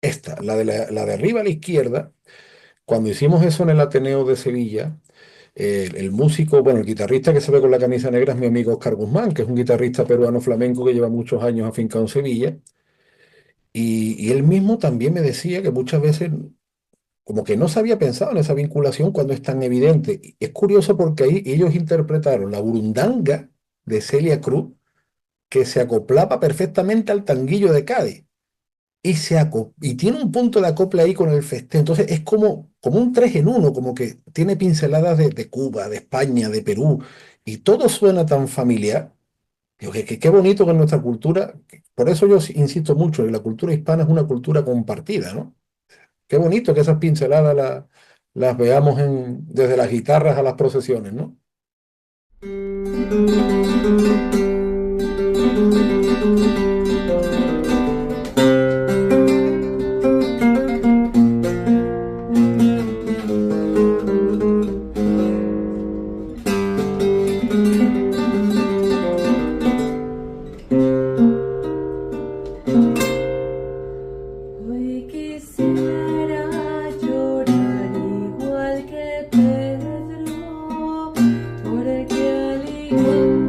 esta, la de arriba a la izquierda, cuando hicimos eso en el Ateneo de Sevilla. El músico, bueno, el guitarrista que se ve con la camisa negra es mi amigo Oscar Guzmán, que es un guitarrista peruano flamenco que lleva muchos años afincado en Sevilla. Y él mismo también me decía que muchas veces como que no se había pensado en esa vinculación cuando es tan evidente. Y es curioso porque ahí ellos interpretaron la burundanga de Celia Cruz, que se acoplaba perfectamente al tanguillo de Cádiz. Y tiene un punto de acople ahí con el festejo. Entonces es como un tres en uno, como que tiene pinceladas de Cuba, de España, de Perú, y todo suena tan familiar. Digo, qué bonito que nuestra cultura, por eso yo insisto mucho, que la cultura hispana es una cultura compartida, ¿no? Qué bonito que esas pinceladas las veamos desde las guitarras a las procesiones, ¿no? Hoy quisiera llorar igual que Pedro, porque al igual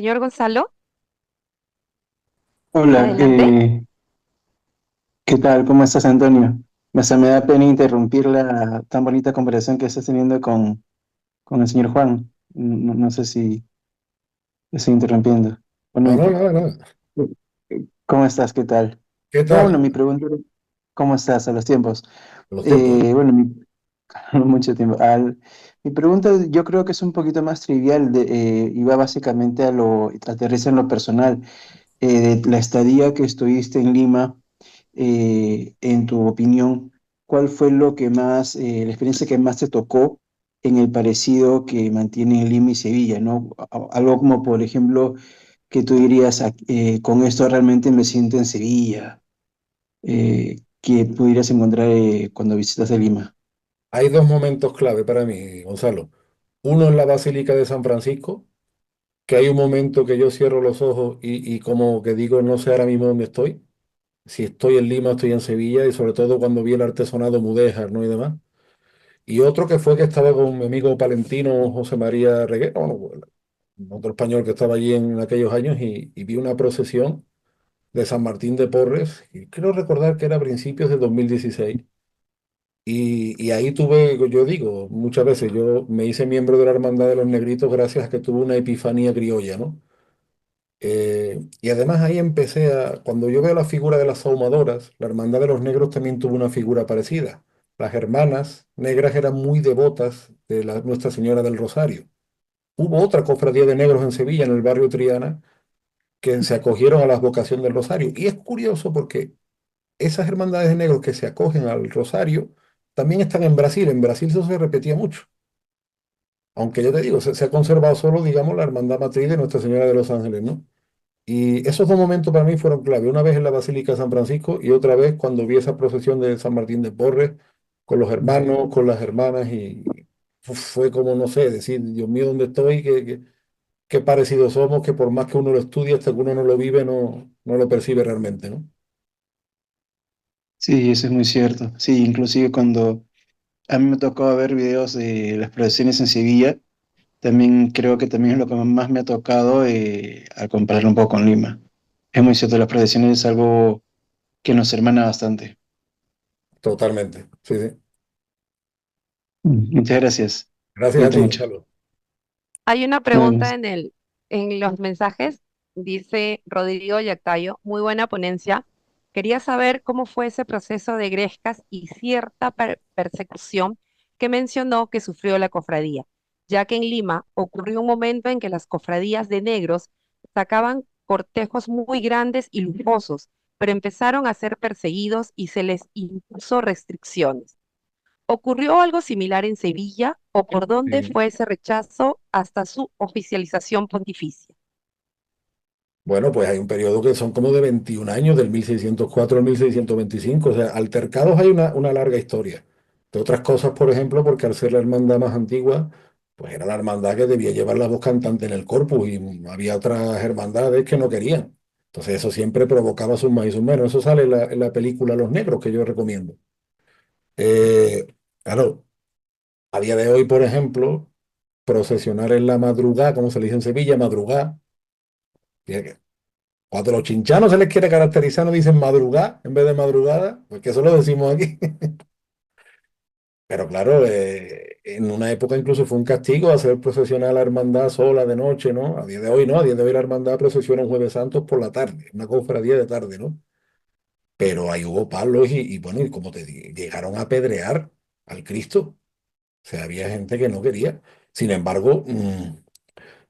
Señor Gonzalo, Hola, adelante. ¿qué tal? ¿Cómo estás, Antonio? Me da pena interrumpir la tan bonita conversación que estás teniendo con el señor Juan. No sé si estoy interrumpiendo. No, Bueno, no, nada, nada. ¿cómo estás? ¿Qué tal? ¿Qué No, bueno, tal? mi pregunta era, ¿cómo estás a los tiempos? Los tiempos. Bueno, mucho tiempo. Mi pregunta yo creo que es un poquito más trivial y va básicamente aterriza en lo personal. De la estadía que estuviste en Lima, en tu opinión, ¿cuál fue la experiencia que más te tocó en el parecido que mantienen Lima y Sevilla, ¿no? Algo como, por ejemplo, que tú dirías, con esto realmente me siento en Sevilla, que pudieras encontrar cuando visitas de Lima. Hay dos momentos clave para mí, Gonzalo. Uno en la Basílica de San Francisco, que hay un momento que yo cierro los ojos y como que digo, no sé ahora mismo dónde estoy. Si estoy en Lima, estoy en Sevilla, y sobre todo cuando vi el artesonado mudéjar, ¿no? Y demás. Y otro que fue que estaba con mi amigo palentino José María Reguero, bueno, pues, otro español que estaba allí en aquellos años, y vi una procesión de San Martín de Porres, y creo recordar que era a principios de 2016. Y ahí tuve, yo digo, muchas veces yo me hice miembro de la Hermandad de los Negritos gracias a que tuve una epifanía criolla, ¿no? Y además ahí cuando yo veo la figura de las ahumadoras, la Hermandad de los Negros también tuvo una figura parecida. Las hermanas negras eran muy devotas de Nuestra Señora del Rosario. Hubo otra cofradía de negros en Sevilla, en el barrio Triana, que se acogieron a la vocación del Rosario. Y es curioso porque esas hermandades de negros que se acogen al Rosario también están en Brasil. En Brasil eso se repetía mucho. Aunque yo te digo, se ha conservado solo, digamos, la hermandad matriz de Nuestra Señora de los Ángeles, ¿no? Y esos dos momentos para mí fueron clave. Una vez en la Basílica de San Francisco y otra vez cuando vi esa procesión de San Martín de Porres con los hermanos, con las hermanas, y fue como, no sé, decir, Dios mío, ¿dónde estoy? Qué parecidos somos, que por más que uno lo estudie, hasta que uno no lo vive, no lo percibe realmente, ¿no? Sí, eso es muy cierto. Sí, inclusive cuando a mí me tocó ver videos de las procesiones en Sevilla. También creo que también es lo que más me ha tocado al compararlo un poco con Lima. Es muy cierto, las procesiones es algo que nos hermana bastante. Totalmente. Sí, sí. Muchas gracias. Gracias a Cuídate ti, mucho. Gonzalo. Hay una Nos pregunta vemos. en los mensajes, dice Rodrigo Yactayo, muy buena ponencia. Quería saber cómo fue ese proceso de grescas y cierta persecución que mencionó que sufrió la cofradía, ya que en Lima ocurrió un momento en que las cofradías de negros sacaban cortejos muy grandes y lujosos, pero empezaron a ser perseguidos y se les impuso restricciones. ¿Ocurrió algo similar en Sevilla o por dónde Sí. fue ese rechazo hasta su oficialización pontificia? Bueno, pues hay un periodo que son como de 21 años, del 1604 al 1625. O sea, altercados hay una larga historia. De otras cosas, por ejemplo, porque al ser la hermandad más antigua, pues era la hermandad que debía llevar la voz cantante en el corpus, y había otras hermandades que no querían. Entonces eso siempre provocaba sus más y sus menos. Eso sale en la película Los Negros, que yo recomiendo. Eh, claro, a día de hoy, por ejemplo, procesionar en la madrugada, como se le dice en Sevilla, madrugada. Cuando los chinchanos se les quiere caracterizar, no dicen madrugada en vez de madrugada, porque eso lo decimos aquí. Pero claro, en una época incluso fue un castigo hacer procesionar a la hermandad sola de noche, ¿no? A día de hoy no, a día de hoy la hermandad procesiona un Jueves Santos por la tarde, una cofradía de tarde, ¿no? Pero ahí hubo palos y bueno, y como te digo, llegaron a apedrear al Cristo. O sea, había gente que no quería. Sin embargo,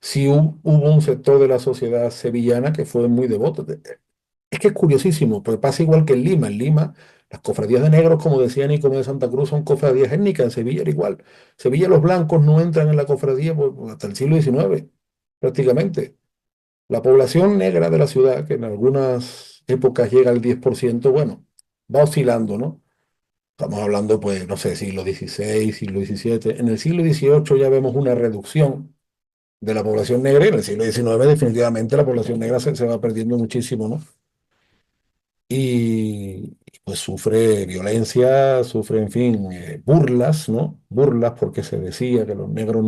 sí hubo un sector de la sociedad sevillana que fue muy devoto. Es que es curiosísimo, porque pasa igual que en Lima. En Lima, las cofradías de negros, como decía Nico de Santa Cruz, son cofradías étnicas. En Sevilla era igual. Sevilla los blancos no entran en la cofradía hasta el siglo XIX, prácticamente. La población negra de la ciudad, que en algunas épocas llega al 10%, bueno, va oscilando, ¿no? Estamos hablando, pues, no sé, siglo XVI, siglo XVII. En el siglo XVIII ya vemos una reducción de la población negra, y en el siglo XIX definitivamente la población negra se va perdiendo muchísimo, ¿no? Y, pues sufre violencia, sufre, en fin, burlas, ¿no? Burlas porque se decía que los negros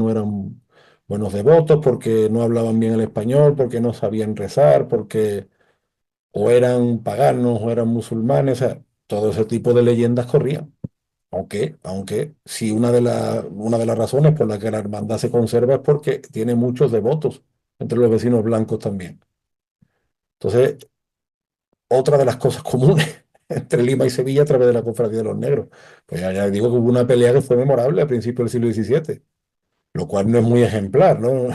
buenos devotos, porque no hablaban bien el español, porque no sabían rezar, porque o eran paganos o eran musulmanes, o sea, todo ese tipo de leyendas corrían. Aunque sí, una de las razones por las que la hermandad se conserva es porque tiene muchos devotos entre los vecinos blancos también. Entonces, otra de las cosas comunes entre Lima y Sevilla a través de la Cofradía de los Negros. Pues ya digo que hubo una pelea que fue memorable a principios del siglo XVII, lo cual no es muy ejemplar, ¿no?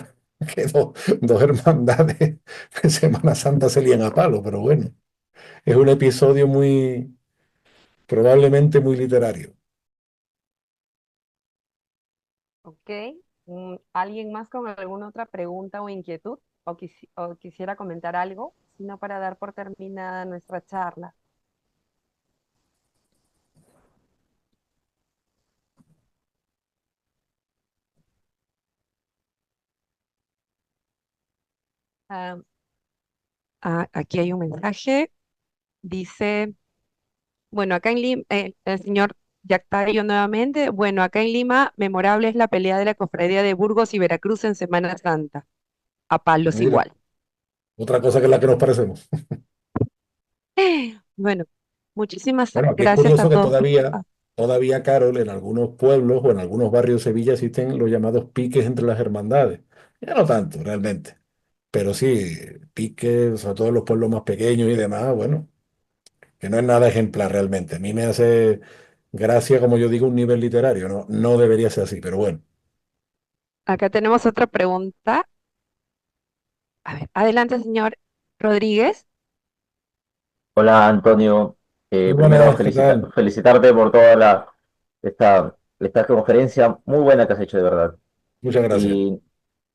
Que dos hermandades de Semana Santa se lían a palo, pero bueno, es un episodio muy, probablemente muy literario. Ok. ¿Alguien más con alguna otra pregunta o inquietud? ¿O quisiera comentar algo? Sino para dar por terminada nuestra charla. Ah, aquí hay un mensaje. Dice, bueno, acá en Lima, el señor Yactario nuevamente, bueno, acá en Lima, memorable es la pelea de la cofradía de Burgos y Veracruz en Semana Santa. A palos Mira, igual. otra cosa que es la que nos parecemos. Bueno, muchísimas Bueno, aquí es gracias a curioso que todos. todavía, Carol, en algunos pueblos o en algunos barrios de Sevilla existen los llamados piques entre las hermandades. Ya no tanto, realmente. Pero sí, piques, sobre todo en los pueblos más pequeños y demás, bueno, que no es nada ejemplar realmente. A mí me hace gracia, como yo digo, un nivel literario. No, no debería ser así, pero bueno. Acá tenemos otra pregunta. A ver, adelante, señor Rodríguez. Hola Antonio. Muy Primero buenas, ¿qué tal? felicitarte por toda esta conferencia muy buena que has hecho de verdad. Muchas gracias. Y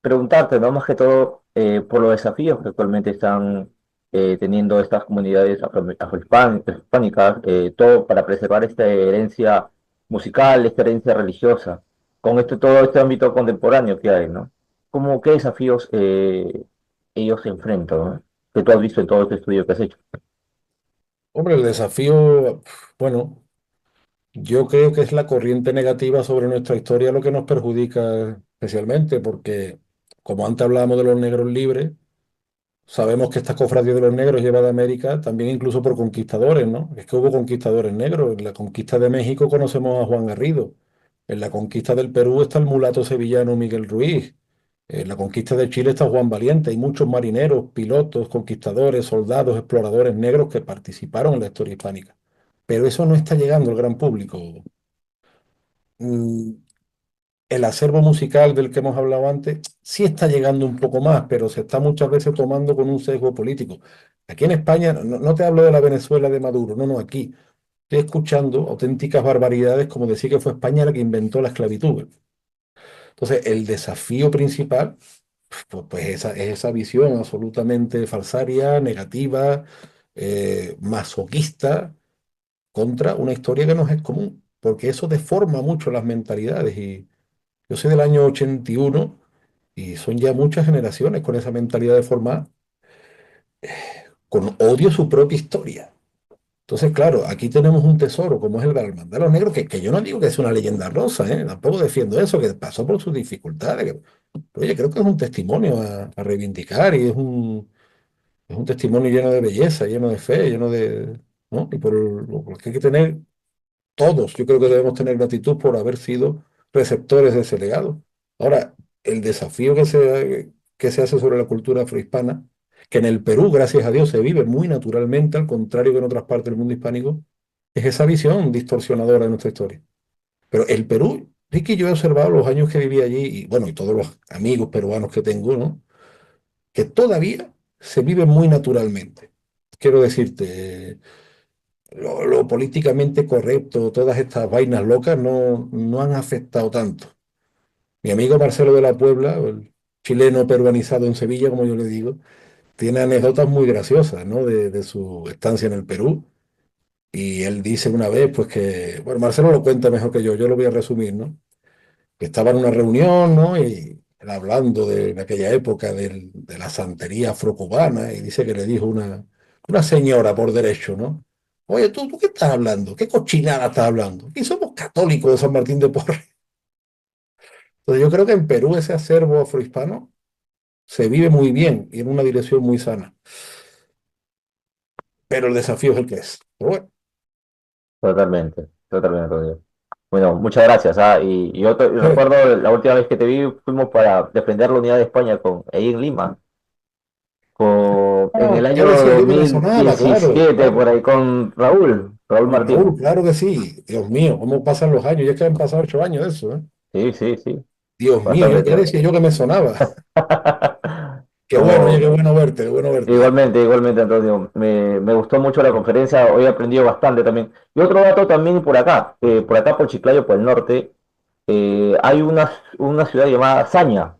preguntarte, ¿no? Más que todo, por los desafíos que actualmente están teniendo estas comunidades afrohispánicas, todo para preservar esta herencia musical, esta herencia religiosa, con todo este ámbito contemporáneo que hay, ¿no? ¿Qué desafíos ellos se enfrentan, ¿no? Que tú has visto en todo este estudio que has hecho? Hombre, el desafío, bueno, yo creo que es la corriente negativa sobre nuestra historia lo que nos perjudica especialmente, porque como antes hablábamos de los negros libres, sabemos que esta cofradía de los negros lleva de América también incluso por conquistadores, ¿no? Es que hubo conquistadores negros. En la conquista de México conocemos a Juan Garrido. En la conquista del Perú está el mulato sevillano Miguel Ruiz. En la conquista de Chile está Juan Valiente. Hay muchos marineros, pilotos, conquistadores, soldados, exploradores negros que participaron en la historia hispánica. Pero eso no está llegando al gran público. Mm, el acervo musical del que hemos hablado antes sí está llegando un poco más, pero se está muchas veces tomando con un sesgo político. Aquí en España, no te hablo de la Venezuela de Maduro, no, aquí estoy escuchando auténticas barbaridades como decir que fue España la que inventó la esclavitud. Entonces, el desafío principal, pues es esa visión absolutamente falsaria, negativa, masoquista, contra una historia que nos es común, porque eso deforma mucho las mentalidades. Y yo soy del año 81 y son ya muchas generaciones con esa mentalidad deformada, con odio a su propia historia. Entonces, claro, aquí tenemos un tesoro como es el de la Hermandad de los Negros, que yo no digo que es una leyenda rosa, ¿eh? Tampoco defiendo eso, que pasó por sus dificultades. Oye, creo que es un testimonio a reivindicar y es un testimonio lleno de belleza, lleno de fe, lleno de... ¿no? Y por que hay que tener todos, yo creo que debemos tener gratitud por haber sido receptores de ese legado. Ahora, el desafío que se hace sobre la cultura afrohispana, que en el Perú, gracias a Dios, se vive muy naturalmente, al contrario que en otras partes del mundo hispánico, es esa visión distorsionadora de nuestra historia. Pero el Perú, Ricky, yo he observado los años que viví allí, y bueno, y todos los amigos peruanos que tengo, ¿no? Que todavía se vive muy naturalmente. Quiero decirte, lo políticamente correcto, todas estas vainas locas no han afectado tanto. Mi amigo Marcelo de la Puebla, el chileno peruanizado en Sevilla, como yo le digo, tiene anécdotas muy graciosas, ¿no? De su estancia en el Perú. Y él dice una vez, pues que, bueno, Marcelo lo cuenta mejor que yo lo voy a resumir, ¿no? Que estaba en una reunión, ¿no? Y él hablando de aquella época de la santería afrocubana, y dice que le dijo una señora por derecho, ¿no? Oye, ¿tú qué estás hablando? ¿Qué cochinada estás hablando? Y somos católicos de San Martín de Porres. Entonces yo creo que en Perú ese acervo afrohispano se vive muy bien y en una dirección muy sana. Pero el desafío es el que es. Pero bueno, Totalmente, totalmente, Rodrigo. Bueno, muchas gracias. Y yo y recuerdo la última vez que te vi, fuimos para defender la unidad de España ahí en Lima, en el ya año decía dos yo que me mil sonaba, claro, diecisiete claro. por ahí con Raúl Con Raúl, Martín. claro que sí. Dios mío, cómo pasan los años. Ya es que han pasado 8 años de eso, ¿eh? Sí, sí, sí, Dios mío, bastante ya tiempo. decía yo que me sonaba. Qué bueno, oye, Como, qué bueno verte, qué bueno verte. igualmente, igualmente, Antonio. Me gustó mucho la conferencia, hoy he aprendido bastante también. Y otro dato también por acá por Chiclayo, por el norte, hay una ciudad llamada Saña,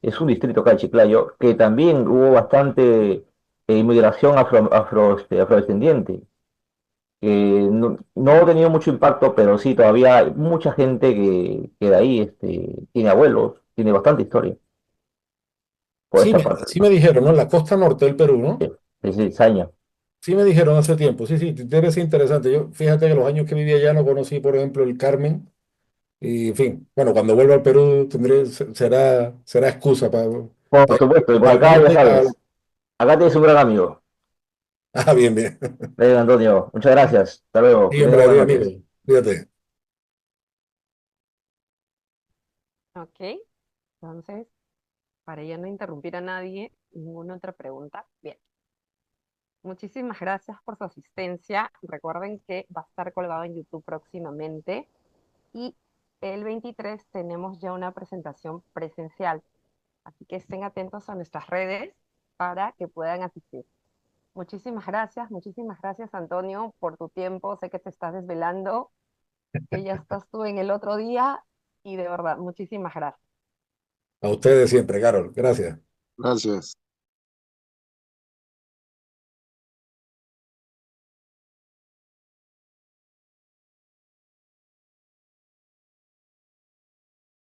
es un distrito acá de Chiclayo, que también hubo bastante inmigración afrodescendiente, que no ha tenido mucho impacto, pero sí, todavía hay mucha gente que de ahí tiene abuelos, tiene bastante historia por Sí, esta parte. sí me dijeron, ¿no? En la costa norte del Perú, ¿no? Sí, sí, sí, Saña. Sí me dijeron hace tiempo. Sí, sí, debe ser interesante. Yo, fíjate que los años que viví allá no conocí, por ejemplo, el Carmen. Y, en fin, bueno, cuando vuelva al Perú será excusa para Por supuesto, y por al acá ya norte y para... sabes, acá tienes un gran amigo. Ah, bien, bien. Venga, Antonio, muchas gracias. Hasta luego, que Sí, tengas hombre, buenas adiós, amigo. noches. Cuídate. Ok, entonces, para ya no interrumpir a nadie, ninguna otra pregunta. Bien, muchísimas gracias por su asistencia. Recuerden que va a estar colgado en YouTube próximamente y el 23 tenemos ya una presentación presencial, así que estén atentos a nuestras redes para que puedan asistir. Muchísimas gracias Antonio por tu tiempo. Sé que te estás desvelando, que ya estás tú en el otro día y de verdad, muchísimas gracias. A ustedes siempre, Carol. Gracias. Gracias.